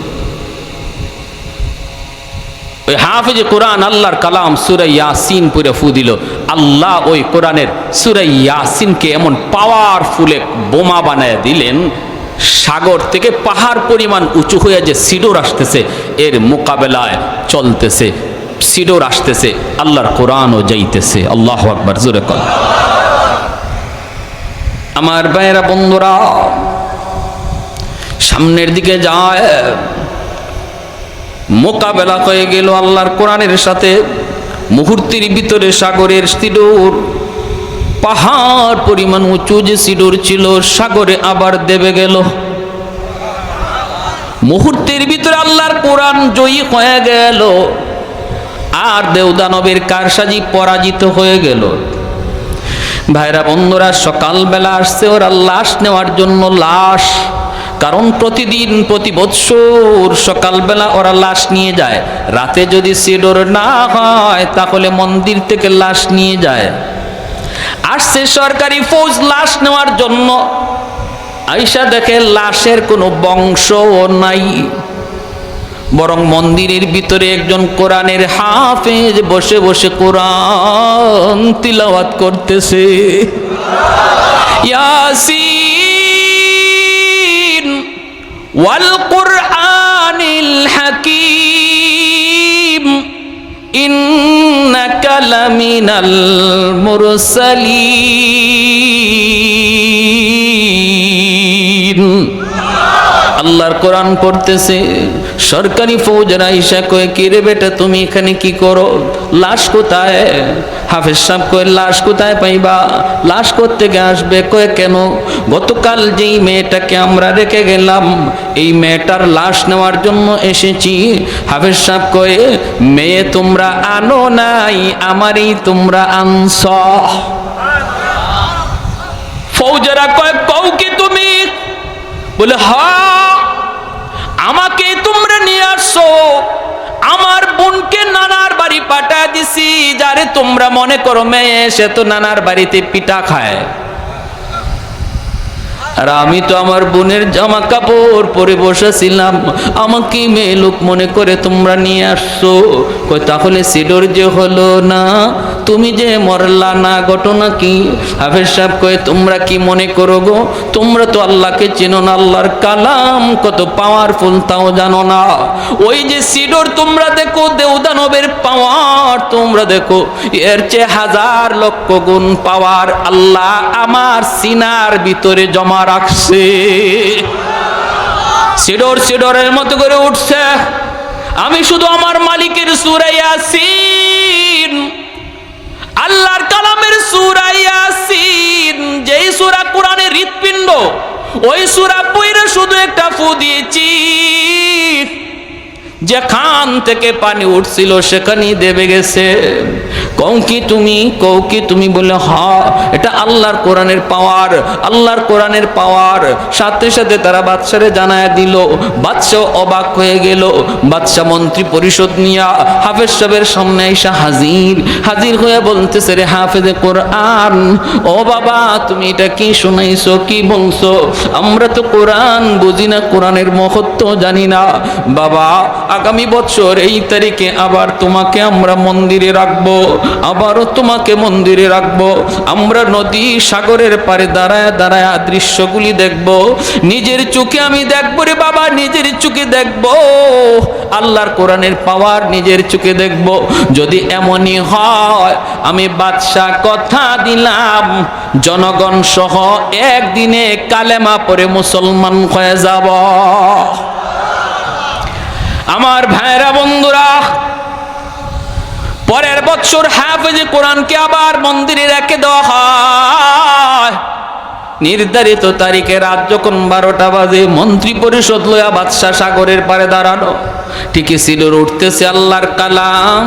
ওই হাফেজে কোরআন আল্লাহর কালাম সূরা ইয়াসিন পড়ে ফু দিল, আল্লাহ ওই কোরআনের সূরা ইয়াসিনকে এমন পাওয়ারফুল এক বোমা বানায় দিলেন, সাগর থেকে পাহাড় পরিমাণ উঁচু হয়ে যে সিডোর আসতেছে এর মোকাবেলায় চলতেছে, সিডোর আসতেছে, আল্লাহর কোরআনও যাইতেছে। আল্লাহু আকবার, জোরে কর। আমার ভাইয়েরা বন্ধুরা, সামনের দিকে যায়, মোকাবেলা হয়ে গেল আল্লাহর কোরআনের সাথে। মুহূর্তের ভিতরে সাগরের সিডোর, পাহাড় পরিমাণ উঁচু যে সিডোর ছিল, সাগরে আবার দেবে গেল। মুহূর্তের ভিতরে আল্লাহর কোরআন জয়ী হয়ে গেল, আর দেওদানবের কারসাজি পরাজিত হয়ে গেল। ভাইরা বন্ধুরা, সকালবেলা আসছে ওরা লাশ নেওয়ার জন্য, লাশ, কারণ প্রতিদিন প্রতি বৎসর সকালবেলা ওরা লাশ নিয়ে যায়। রাতে যদি সিডোর না হয় তাহলে মন্দির থেকে লাশ নিয়ে যায়। আসছে সরকারি ফৌজ লাশ নেওয়ার জন্য, আইসা দেখে লাশের কোনো বংশও নাই, বরং মন্দিরের ভিতরে একজন কোরআনের হাফেজ বসে বসে কোরআন তিলাওয়াত করতেছে। ইয়াসিন ওয়াল কুরআনিল হাকীম ইন্নাকা লামিনাল মুরসালিন। আল্লাহর কোরআন পড়তেছে, সরকারি ফৌজরা আইসা কয়ে, কি রে বেটা তুমি এখানে কি করো? লাশ কোথায়? হাফেজ সাহেব কয়ে, লাশ কোথায় পাইবা? লাশ কোত্থেকে আসবে? কয়ে, কেন? গতকাল যেই মেয়েটাকে আমরা রেখে গেলাম এই মেয়েটার লাশ নেওয়ার জন্য এসেছি। হাফেজ সাহেব কয়ে, মেয়ে তোমরা আনো নাই, আমারই তোমরা আনছ। ফৌজরা কয়ে, কও কি তুমি? বলে, হ্যাঁ, আমাকে তোমরা নিয়ে আসছো, আমার বোনকে নানার বাড়ি পাঠা দিছি। যারে তোমরা মনে করো মেয়ে, সে তো নানার বাড়িতে পিঠা খায়, আর আমি তো আমার বোনের জামা কাপড় পরে বসেছিলাম, আমাকে মেয়ে লোক মনে করে তোমরা নিয়ে আসছো। কই, তাহলে সিডোর যে হলো না, তুমি যে মরলা না, ঘটনা কি? হাফেজ সাহেব কয়ে, তোমরা কি মনে করো গো? তোমরা তো আল্লাহকে চেনো না, আল্লাহর কালাম কত পাওয়ারফুল তাও জানো না। ওই যে সিডোর তোমরা দেখো, দেওদানবের পাওয়ার তোমরা দেখো, এর চেয়ে হাজার লক্ষ গুণ পাওয়ার আল্লাহ আমার সিনার ভিতরে জমা রাখছে। সিডোর সিডোরের মতো করে উঠছে। আমি শুধু আমার মালিকের সূরা ইয়াসিন, আল্লাহর কালামের সূরা ইয়াসিন, যেই সূরা কোরআনের হৃৎপিণ্ড, ওই সূরা পড়ে শুধু একটা ফু দিয়েছি, যেখান থেকে পানি উঠছিল সেখানেই দেবে গেছে। কও কি তুমি বলে হ্যাঁ, এটা আল্লাহর কোরআনের পাওয়ার, আল্লাহর কোরআনের পাওয়ার। সাথে সাথে তারা বাদশারে জানায় দিল। বাদশা অবাক হয়ে গেল। বাদশা মন্ত্রী পরিষদ নিয়া হাফেজ সাহেবের সামনে এসে হাজির হয়ে বলতেছে, রে হাফেজে কোরআন, ও বাবা তুমি এটা কি শুনাইছো, কি বলছো? আমরা তো কোরআন বুঝি না, কোরআনের মহত্ব জানি না। বাবা আগামী বছর এই তারিখে আবার তোমাকে আমরা মন্দিরে রাখবো, আবারও তোমাকে মন্দিরে রাখবো। আমরা নদী সাগরের পারে দাঁড়ায় দাঁড়ায় দৃশ্যগুলি দেখব, নিজের চোখে আমি দেখবো রে বাবা, নিজের চোখে দেখবো আল্লাহর কোরআনের পাওয়ার, নিজের চোখে দেখব। যদি এমনই হয় আমি বাদশা কথা দিলাম জনগণ সহ একদিনে কালেমা পড়ে মুসলমান হয়ে যাব। আমার ভাইরা বন্ধুরা, পরের বছর হাফেজে কোরআনকে আবার মন্দিরে রেখে দেওয়া হয়। নির্ধারিত তারিখে রাত যখন 12টা বাজে, মন্ত্রী পরিষদ লয়া বাদশা সাগরের পারে দাঁড়ানো। ঠিকই ছিল উঠতেছে আল্লাহর কালাম,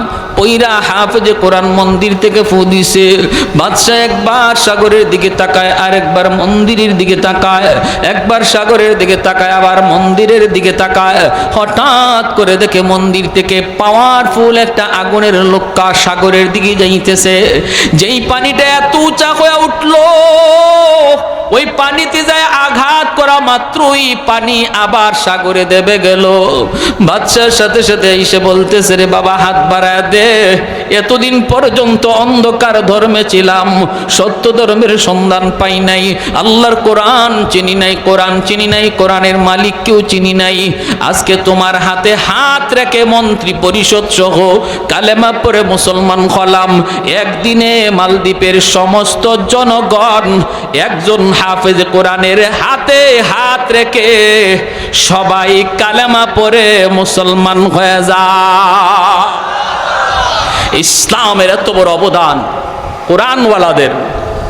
ওইরা হাফেজে কোরআন মন্দির থেকে ফু দিছে। বাদশা একবার সাগরের দিকে তাকায়, আরেকবার মন্দিরের দিকে তাকায়, একবার সাগরের দিকে তাকায়, আবার মন্দিরের দিকে তাকায়। হঠাৎ করে দেখে মন্দির থেকে পাওয়ারফুল একটা আগুনের লোক্কা সাগরের দিকে যাইতেছে। যেই পানিটা এত উঁচা হয়ে উঠলো, ওই পানিতে যায় আঘাত করা মাত্রই পানি আবার সাগরে দেবে গেল। বাদশার সাথে সাথে এসে বলতেছে, রে বাবা হাত বাড়ায় দে, এতদিন পর্যন্ত অন্ধকার ধর্মে ছিলাম, সত্য ধর্মের সন্ধান পাই নাই, আল্লাহর কোরআন চিনি নাই, কোরআন চিনি নাই, কোরআনের মালিককেও চিনি নাই। আজকে তোমার হাতে হাত রেখে মন্ত্রী পরিষদ সহ কালেমা পড়ে মুসলমান হলাম। একদিনে মালদ্বীপের সমস্ত জনগণ একজন হাফেজ কোরআনের হাতে হাত রেখে সবাই কালেমা পড়ে মুসলমান হয়ে যায়। ইসলামের এত বড় অবদান কোরআনওয়ালাদের,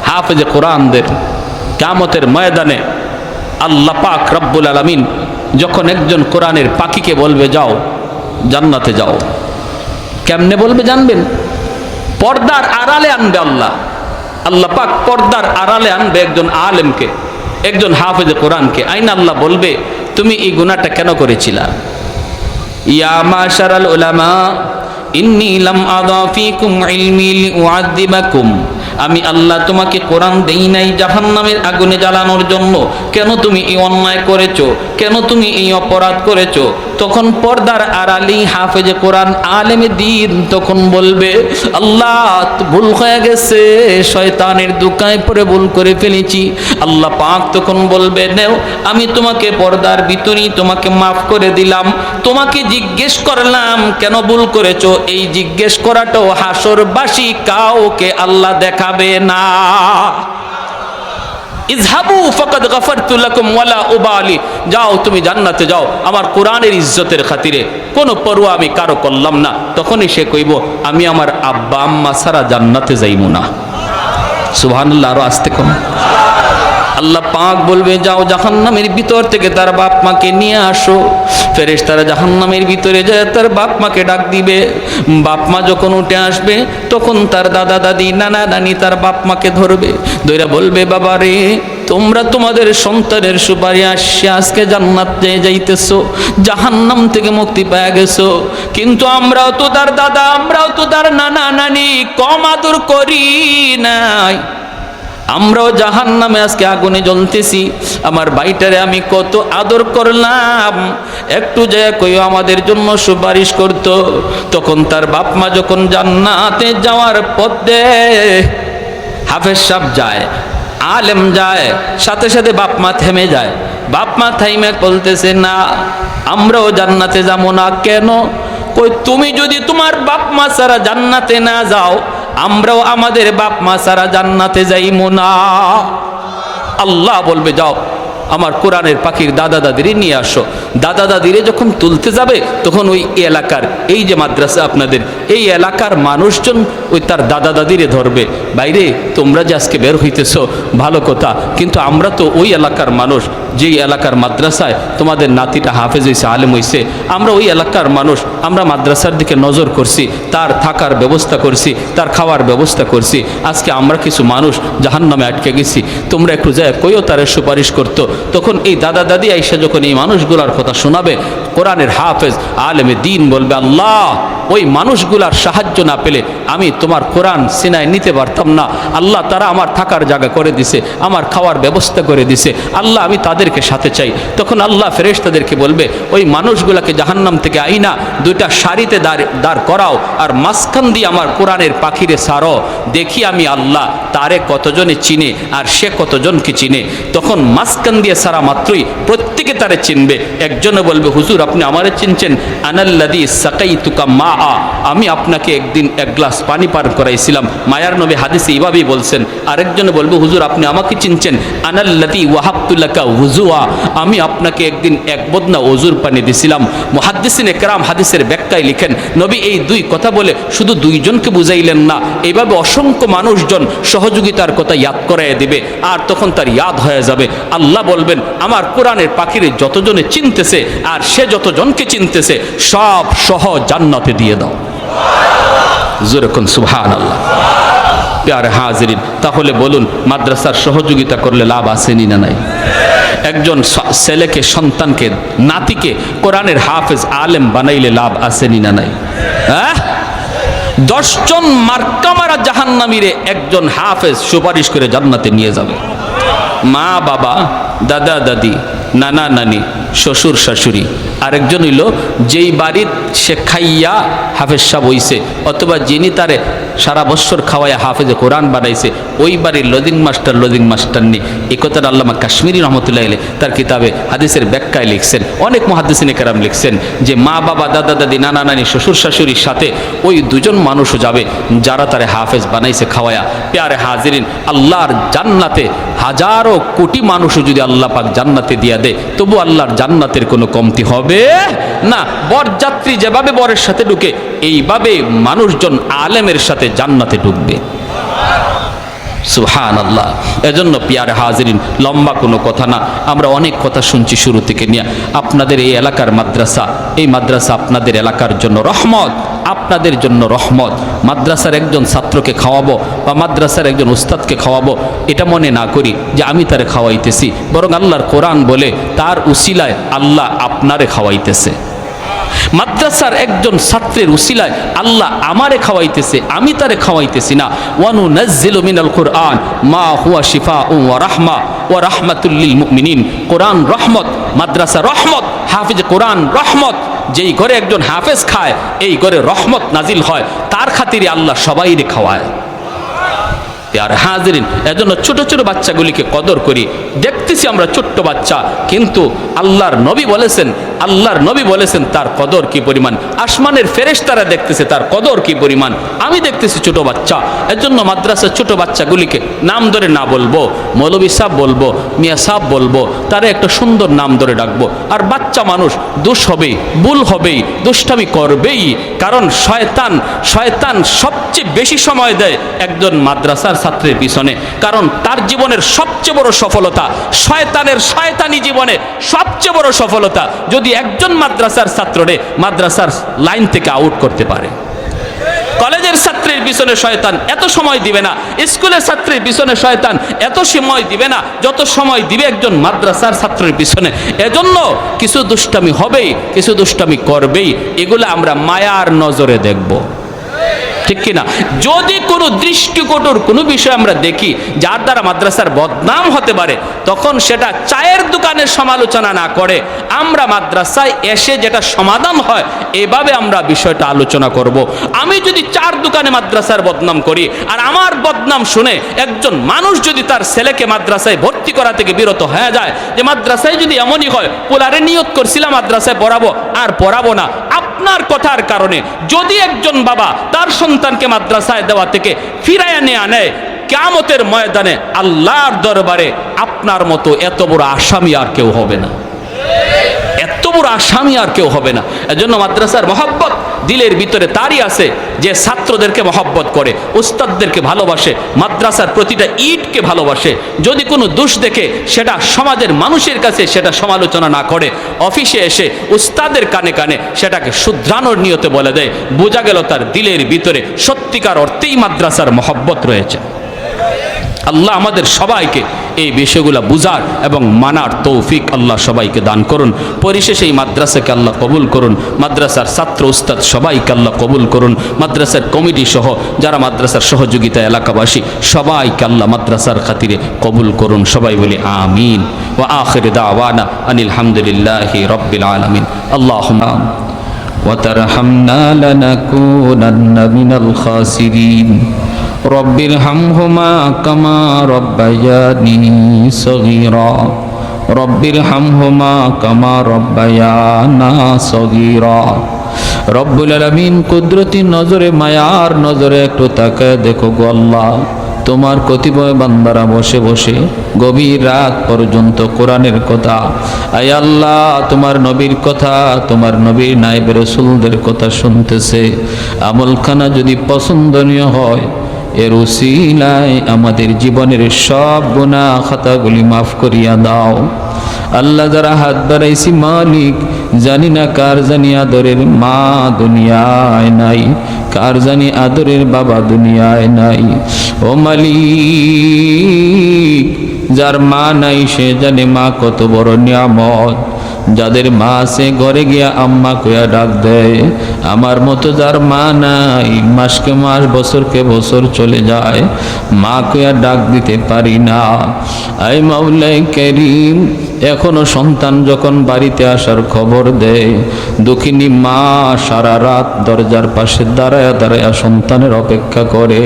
হাফেজে কোরআনদের। কিয়ামতের ময়দানে আল্লাহ পাক রব্বুল আলামিন যখন একজন কোরআনের পাখিকে বলবে যাও জান্নাতে যাও, কেমনে বলবে জানবেন? পর্দার আড়ালে আনবে আল্লাহ পাক পর্দার আড়ালে আনবে একজন আলেমকে, একজন হাফেজে কোরআনকে। আইন আল্লাহ বলবে, তুমি এই গুনাহটা কেন করেছিলা? ইয়া মাশারাল উলামা ইন্নী লাম আযা ফীকুম ইলমি লিউআযিবাকুম, আমি আল্লাহ তোমাকে কোরআন দেই নাই জাহান্নামের আগুনে জ্বালানোর জন্য। কেন তুমি এই অন্যায় করেছো? কেন তুমি এই অপরাধ করেছো? তখন পর্দার আড়ালেই হাফেজে কোরআন আলেমে দ্বীন তখন বলবে, আল্লাহ ভুল হয়ে গেছে, শয়তানের দুকায় পড়ে ভুল করে ফেলেছি। আল্লাহ পাক তখন বলবে, নেও আমি তোমাকে পর্দার ভিতরেই তোমাকে মাফ করে দিলাম। তোমাকে জিজ্ঞেস করলাম কেন ভুল করেছো, এই জিজ্ঞেস করাটাও হাসরবাসী কাউকে আল্লাহ দেখাবে না। ইযহাবু ফাকাদ গাফারতু লাকুম ওয়ালা উবালি, যাও তুমি জান্নাতে যাও, আমার কোরআনের ইজ্জতের খাতিরে কোনো পরোয়া আমি কারো করলাম না। তখনই সে কইব, আমি আমার আব্বা আম্মা ছাড়া জান্নাতে যাইব না। সুবহানাল্লাহ, আরো আস্তে কোন। আল্লাহ পাক বলবে, যাও জাহান্নামের ভিতর থেকে তার বাপ মাকে নিয়ে আসো। ফেরেশতারা জাহান্নামের ভিতরে যায় তার বাপ মাকে ডাক দিবে। বাপ মা যখন উঠে আসবে তখন তার দাদা দাদি নানা নানি তার বাপ মাকে ধরবে, ধরে বলবে, বাবা রে তোমরা তোমাদের সন্তানের সুপারিশ আসছে আজকে জান্নাতে যাইতেছো, জাহান্নাম থেকে মুক্তি পেয়ে গেছো। কিন্তু আমরাও তো তার দাদা, আমরাও তো তার নানা নানি কম আদর করি নাই, আমরাও জাহান্নামে আজকে আগুনে জ্বলতেছি। আমার ভাইটারে আমি কত আদর করলাম, একটু যায় কইও আমাদের জন্য সুপারিশ করত। তখন তার বাপ মা যখন জান্নাতে যাওয়ার পথে হাফেজ সাহেব যায়, আলেম যায়, সাথে সাথে বাপ মা থেমে যায়। বাপ মা থাইমে বলতেছে, না আমরাও জান্নাতে যাবো না। কেন? কই তুমি যদি তোমার বাপ মা ছাড়া জান্নাতে না যাও, আমরাও আমাদের বাপ মা ছাড়া জান্নাতে যাইমু না। আল্লাহ বলবে, যাও আমার কোরআনের পাখির দাদা দাদির নিয়ে আসো। দাদা দাদিরে যখন তুলতে যাবে তখন ওই এলাকার এই যে মাদ্রাসা আপনাদের এই এলাকার মানুষজন ওই তার দাদা দাদিরে ধরবে, বাইরে তোমরা যে আজকে বের হইতেছ ভালো কথা, কিন্তু আমরা তো ওই এলাকার মানুষ, যেই এলাকার মাদ্রাসায় তোমাদের নাতিটা হাফেজ হয়েছে, আলেম হয়েছে, আমরা ওই এলাকার মানুষ, আমরা মাদ্রাসার দিকে নজর করছি, তার থাকার ব্যবস্থা করছি, তার খাওয়ার ব্যবস্থা করছি, আজকে আমরা কিছু মানুষ জাহান্নামে আটকে গেছি, তোমরা একটু যায় কইও তারে সুপারিশ করতো। তখন এই দাদা দাদি আইসা যখন এই মানুষগুলার কথা শোনাবে, কোরআনের হাফেজ আলেমে দিন বলবে, আল্লাহ ওই মানুষগুলার সাহায্য না পেলে আমি তোমার কোরআন সিনায় নিতে পারতাম না, আল্লাহ তারা আমার থাকার জায়গা করে দিছে, আমার খাওয়ার ব্যবস্থা করে দিছে, আল্লাহ আমি তাদেরকে সাথে চাই। তখন আল্লাহ ফেরেশতাদেরকে বলবে, ওই মানুষগুলাকে জাহান্নাম থেকে আইনা দুইটা সারিতে দাঁড় করাও, আর মাঝখান দিয়ে আমার কোরআনের পাখিরে সারো, দেখি আমি আল্লাহ তারে কতজনে চিনে আর সে কতজনকে চিনে। তখন মাঝখান দিয়ে সারা মাত্রই প্রত্যেকে তারে চিনবে। একজনে বলবে, হুজুর আপনি আমারে চিনছেন, আনাল্লাযী সাকাইতুকা মা, আমি আপনাকে একদিন এক গ্লাস পানি পান করাইছিলাম, মায়ার নবী হাদিসে এইভাবেই বলছেন। আরেকজনে বলবে, হুজুর আপনি আমাকে চিনছেন, আনাল্লাযী ওয়াহাবতু লাকা ওযুআ, আমি আপনাকে একদিন এক বদনা ওযুর পানি দিছিলাম। মুহাদ্দিসিনে কেরাম হাদিসের ব্যাখ্যায় লিখেন, নবী এই দুই কথা বলে শুধু দুইজনকে বুঝাইলেন না, এইভাবে অসংখ্য মানুষজন সহযোগিতার কথা ইয়াদ করাইয়া দিবে, আর তখন তার ইয়াদ হয়ে যাবে। আল্লাহ বলবেন, আমার কোরআনের পাখিরে যতজনে চিনতেছে আর সে যতজনকে চিনতেছে সব সহ জান্নাতে দিয়ে দাও। যেরকম সুবহানাল্লাহ। প্যারে হাজিরিন, তাহলে বলুন মাদ্রাসার সহযোগিতা করলে লাভ আসেনি না নাই? একজন ছেলেকে, সন্তানকে, নাতিকে কোরআনের হাফেজ আলেম বানাইলে লাভ আসেনি না নাই? হ্যাঁ, 10 জন মার্কা মারা জাহান্নামীরে একজন হাফেজ সুপারিশ করে জান্নাতে নিয়ে যাবে। মা বাবা, দাদা দাদি, নানা নানি, শ্বশুর শাশুড়ি, আরেকজন হইল যেই বাড়ির সে খাইয়া হাফেজ সাহেব হইছে, অথবা যিনি তারে সারা বছর খাওয়াইয়া হাফেজে কোরআন বানাইছে, ওই বাড়ির লদিং মাস্টার নি। এই কথাটা আল্লামা কাশ্মীরি রহমতুল্লাহ আলাইহি তার কিতাবে হাদিসের ব্যাখ্যায় লিখছেন। অনেক মুহাদ্দিসিনে কেরাম লিখছেন যে মা বাবা, দাদা দাদি, নানা নানি, শ্বশুর শাশুড়ির সাথে ওই দুজন মানুষও যাবে যারা তারে হাফেজ বানাইছে খাওয়ায়া। প্যারে হাজিরিন, আল্লাহর জান্নাতে হাজারো কোটি মানুষও যদি আল্লাহ পাক জান্নাতে দিয়া দেয়, তবু আল্লাহর জান্নাতের কোনো কমতি হবে না। বরযাত্রী যেভাবে বরের সাথে ঢুকে, এইভাবে মানুষজন আলেমের সাথে জান্নাতে ঢুকবে। সুবহানাল্লাহ। এজন্য পিয়ারে হাজিরিন, লম্বা কোনো কথা না, আমরা অনেক কথা শুনছি শুরু থেকে নিয়ে। আপনাদের এই এলাকার মাদ্রাসা, এই মাদ্রাসা আপনাদের এলাকার জন্য রহমত, আপনাদের জন্য রহমত। মাদ্রাসার একজন ছাত্রকে খাওয়াবো বা মাদ্রাসার একজন উস্তাদকে খাওয়াবো, এটা মনে না করি যে আমি তারে খাওয়াইতেছি, বরং আল্লাহর কোরআন বলে তার উসিলায় আল্লাহ আপনারে খাওয়াইতেছে। মাদ্রাসার একজন ছাত্রের উসিলায় আল্লাহ আমারে খাওয়াইতেছে, আমি তারে খাওয়াইতেছি না। ওয়ানুনাজ্জিলু মিনাল কুরআন মা হুয়া শিফাউন ওয়া রাহমা ওয়া রাহমাতুল লিল মুমিনিন। কোরআন রহমত, মাদ্রাসা রহমত, হাফেজ কোরআন রহমত। যেই ঘরে একজন হাফেজ খায়, এই ঘরে রহমত নাজিল হয়, তার খাতিরে আল্লাহ সবাইরে খাওয়ায়। আর হাজিরিন, এজন্য ছোট ছোট বাচ্চাগুলিকে কদর করি। দেখতেছি আমরা ছোট্ট বাচ্চা, কিন্তু আল্লাহর নবী বলেছেন তার কদর কি পরিমাণ। আসমানের ফেরেশতারা দেখতেছে তার কদর কি পরিমাণ। আমি দেখতেছি ছোট বাচ্চা, এজন্য মাদ্রাসার ছোট বাচ্চাগুলিকে নাম ধরে না বলবো, মৌলভী সাহেব বলবো, মিয়া সাহেব বলবো, তারা একটা সুন্দর নাম ধরে ডাকবো। আর বাচ্চা মানুষ দোষ হবেই, ভুল হবেই, দুষ্টামি করবেই, কারণ শয়তান সবচেয়ে বেশি সময় দেয় একজন মাদ্রাসার ছাত্রের পিছনে, কারণ তার জীবনের সবচেয়ে বড় সফলতা, শয়তানি জীবনে সবচেয়ে বড় সফলতা যদি একজন মাদ্রাসার ছাত্ররে মাদ্রাসার লাইন থেকে আউট করতে পারে। কলেজের ছাত্রের পিছনে শয়তান এত সময় দিবে না, স্কুলের ছাত্রের পিছনে শয়তান এত সময় দিবে না যত সময় দিবে একজন মাদ্রাসার ছাত্রের পিছনে। এজন্য কিছু দুষ্টামি হবেই, কিছু দুষ্টামি করবেই, এগুলো আমরা মায়ার নজরে দেখব, ঠিক কিনা? যদি কোনো দৃষ্টিকটুর কোনো বিষয় আমরা দেখি যার দ্বারা মাদ্রাসার বদনাম হতে পারে, তখন সেটা চায়ের দোকানের সমালোচনা না করে আমরা মাদ্রাসায় এসে যেটা সমাধান হয় এভাবে আমরা বিষয়টা আলোচনা করব। আমি যদি চার দোকানে মাদ্রাসার বদনাম করি, আর আমার বদনাম শুনে একজন মানুষ যদি তার ছেলেকে মাদ্রাসায় ভর্তি করা থেকে বিরত হয়ে যায়, যে মাদ্রাসায় যদি এমনই হয়, পোলারে নিয়ত করছিলাম মাদ্রাসায় পড়াবো আর পড়াবো না, আপনার কথার কারণে যদি একজন বাবা তার সন্তানকে মাদ্রাসায় দেওয়া থেকে ফিরাইয়া নিয়ে নেয়, কিয়ামতের ময়দানে আল্লাহর দরবারে আপনার মতো এত বড় আসামি আর কেউ হবে না। এত বড় আসামি আর কেউ হবে না। এজন্য মাদ্রাসার মহব্বত দিলের ভিতরে তারই আছে যে ছাত্রদেরকে মহব্বত করে, উস্তাদদেরকে ভালোবাসে, মাদ্রাসার প্রতিটা ইটকে ভালোবাসে। যদি কোনো দোষ দেখে সেটা সমাজের মানুষের কাছে সেটা সমালোচনা না করে, অফিসে এসে উস্তাদের কানে কানে সেটাকে শুধরানোর নিয়তে বলে দেয়, বোঝা গেল তার দিলের ভিতরে সত্যিকার অর্থেই মাদ্রাসার মহব্বত রয়েছে। আল্লাহ আমাদের সবাইকে এই বিষয়গুলো বুঝার এবং মানার তৌফিক আল্লাহ সবাইকে দান করুন। পরিশেষে এই মাদ্রাসাকে আল্লাহ কবুল করুন, মাদ্রাসার ছাত্র উস্তাদ সবাইকে আল্লাহ কবুল করুন, মাদ্রাসার কমিটি সহ যারা মাদ্রাসার সহযোগিতা এলাকাবাসী সবাইকে আল্লাহ মাদ্রাসার খাতিরে কবুল করুন। সবাই বলি আমিন। ওয়া আখির দাওয়ানা আনিল হামদুলিল্লাহি রাব্বিল আলামিন। আল্লাহুম্মা ওয়া তারহামনা লানাকুনান্না মিনাল খাসিরিন। রব্বির হামহুমা কামা রব্বায়ানি সগীরা। রব্বির হামহুমা কামা রব্বায়ানা সগীরা। রব্বুল আলামিন কুদরতি নজরে মায়ার নজরে একটু তাকায় দেখো গো আল্লাহ, তোমার কতিপয় বান্দারা বসে বসে গভীর রাত পর্যন্ত কোরআনের কথা, আয় আল্লাহ তোমার নবীর কথা, তোমার নবীর নায়েব রাসূলদের কথা শুনতেছে। আমলখানা যদি পছন্দনীয় হয় এর উসিলায় আমাদের জীবনের সব গুনাহ খাতাগুলি মাফ করিয়া দাও। আল্লাহ যারা হাত বাড়াইছি মালিক, জানি না কার জানি আদরের মা দুনিয়ায় নাই, কার জানি আদরের বাবা দুনিয়ায় নাই। ও মালিক, যার মা নাই সে জানে মা কত বড় নিয়ামত। যাদের মা আছে ঘরে গিয়া আম্মা কইয়া ডাক দেয়, আমার মতো যার মা নাই মাসকে মাস বছরকে বছর চলে যায়, মা কইয়া ডাক দিতে পারি না। আই মাওলাই কারীম, এখনো সন্তান যখন বাড়িতে আসার খবর দেয়, দুঃখিনী মা সারা রাত দরজার পাশে দাঁড়ায়া দাঁড়ায়া সন্তানের অপেক্ষা করে,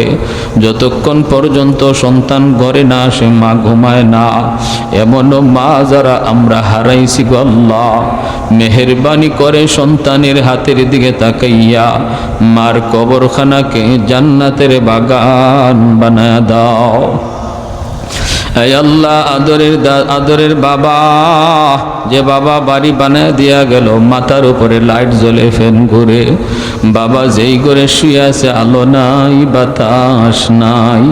যতক্ষণ পর্যন্ত সন্তান ঘরে না আসে মা ঘুমায় না। এমনও মা যারা আমরা হারাইছি গো আল্লাহ, মেহেরবানি করে সন্তানের হাতের দিকে তাকাইয়া মার কবরখানাকে জান্নাতের বাগান বানায়া দাও। হে আল্লাহ, আদরের বাবা, যে বাবা বাড়ি বানায় দিয়া গেল, মাথার উপরে লাইট জ্বলে ফ্যান ঘুরে, বাবা যেই করে শুয়ে আছে আলো নাই বাতাস নাই।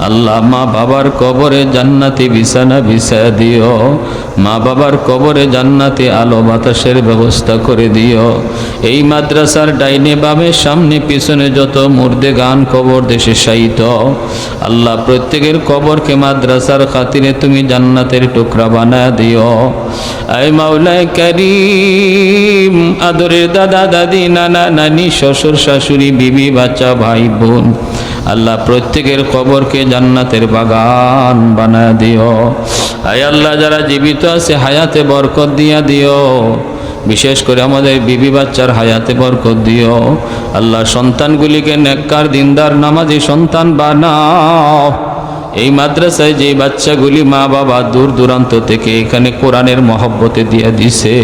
আল্লাহ মা বাবার কবরে জান্নাতি বিছানা বিছায়া দিও, মা বাবার কবরে জান্নাতি আলো বাতাসের ব্যবস্থা করে দিও। এই মাদ্রাসার ডাইনে বামে সামনে পিছনে যত মুর্দে গান কবর দেশে শায়িত, আল্লাহ প্রত্যেকের কবরকে মাদ্রাসার খাতিরে তুমি জান্নাতের টুকরা বানায় দিও। আয় মাওলাই কারীম, আদরের দাদা দাদি নানা নানি শ্বশুর শাশুড়ি বিবি বাচ্চা ভাই বোন, আল্লাহ প্রত্যেকের কবরকে জান্নাতের বাগান বানায় দিও। আয় আল্লাহ যারা জীবিত আছে হায়াতে বরকত দিয়া দিও, বিশেষ করে আমাদের বিবি বাচ্চার হায়াতে বরকত দিও। আল্লাহ সন্তানগুলিকে নেককার দিনদার নামাজি সন্তান বানাও। এই মাদ্রাসায় যে বাচ্চাগুলি মা বাবা দূর দূরান্ত থেকে এখানে কোরআনের মহব্বতে দিয়ে দিছে,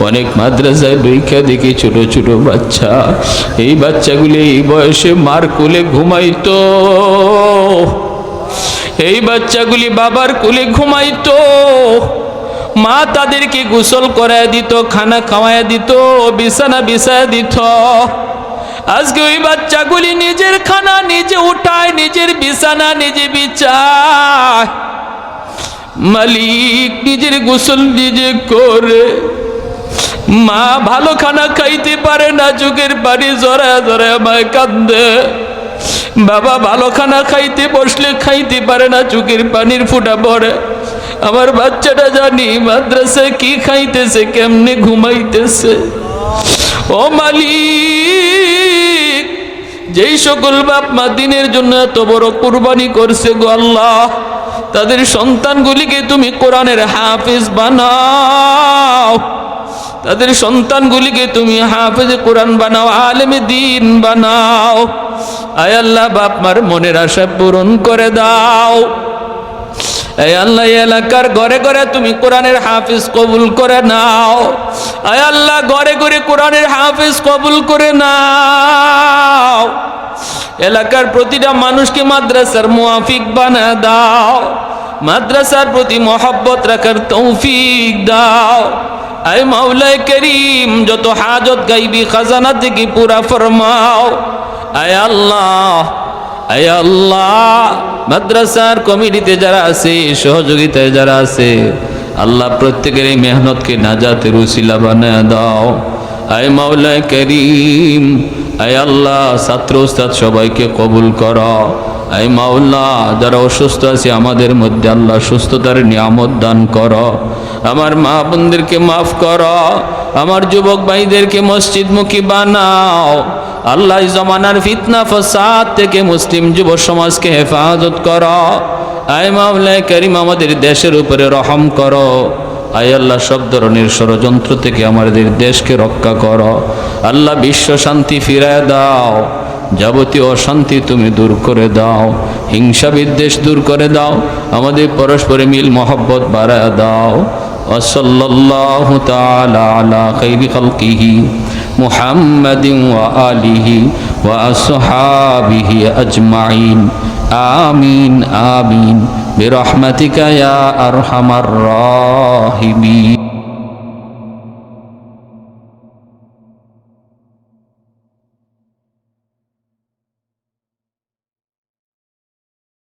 অনেক মাদ্রাসায় বৈখা দেখি ছোট ছোট বাচ্চা, এই বাচ্চাগুলি এই বয়সে মার কোলে ঘুমাইতো, এই বাচ্চাগুলি বাবার কোলে ঘুমাইতো, মা তাদেরকে গোসল করায় দিত, খানা খাওয়ায় দিত, বিছানা বিছায় দিত। আজকে ওই বাচ্চাগুলি নিজের খানা নিজে উঠায়, নিজের বিছানা নিজে বিছায়, মালিক নিজের গোসল নিজে করে। মা ভালো খানা খাইতে পারে না, চোখের পানি জড়ায় জড়ায় মায় কান্দে। বাবা ভালো খানা খাইতে বসলে খাইতে পারে না, চোখের পানির ফুটা পড়ে। আমার বাচ্চাটা জানি মাদ্রাসায় কি খাইতেছে, কেমনে ঘুমাইতেছে। ও মালিক, যেই সকল বাপ মা দিনের জন্য এত বড় কুরবানি করছে গো আল্লাহ, তাদের সন্তানগুলিকে তুমি কোরআনের হাফেজ বানাও, তাদের সন্তানগুলিকে তুমি হাফেজ কোরআন বানাও, আলেমে দ্বীন বানাও। আয় আল্লাহ বাপ মার মনের আশা পূরণ করে দাও। আয় আল্লাহ এলাকার ঘরে ঘরে তুমি কোরআনের হাফেজ কবুল করে নাও। আয় আল্লাহ ঘরে ঘরে কোরআনের হাফেজ কবুল করে নাও। এলাকার প্রতিটা মানুষকে মাদ্রাসার মুআফিক বানা দাও, মাদ্রাসার প্রতি মহব্বত রাখার তৌফিক দাও। আয় মাওলায়ে করিম, যত হাজত গাইবি খাজানা থেকে পুরা ফরমাও। আয় আল্লাহ, আয় আল্লাহ, মাদ্রাসার কমিটিতে যারা আছে, সহযোগিতায় যারা আছে, আল্লাহ প্রত্যেকের এই মেহনতকে নাজাতের উসিলা বানায় দাও। আয় মাওলায়ে করিম, আয় আল্লাহ, ছাত্র উস্তাদ সবাইকে কবুল করো। আয় মাওলা, যারা অসুস্থ আছে আমাদের মধ্যে আল্লাহ সুস্থতার নিয়ামত দান করো। আমার মা বোনদেরকে মাফ করো, আমার যুবক ভাইদেরকে মসজিদমুখী বানাও। আল্লাহ, জমানার ফিতনা ফাসাদ থেকে মুসলিম যুব সমাজকে হেফাজত করো। আয় মাওলায়ে করিম, আমাদের দেশের উপরে রহম করো। আয় আল্লাহ, সব ধরনের ষড়যন্ত্র থেকে আমাদের দেশকে রক্ষা করো। আল্লাহ, বিশ্ব শান্তি ফিরায় দাও, যাবতীয় অশান্তি তুমি দূর করে দাও, হিংসা বিদ্বেষ দূর করে দাও, আমাদের পরস্পরে মিল মহব্বত বাড়ায় দাও। ওয়াসাল্লাল্লাহু তাআলা আলা খাইরি খালকিহি মুহাম্মাদিন ওয়া আলিহি ওয়া আসহাবিহি আজমাইন। আমিন আমিন বিরহমাতিকা ইয়া আরহামার রাহিমিন।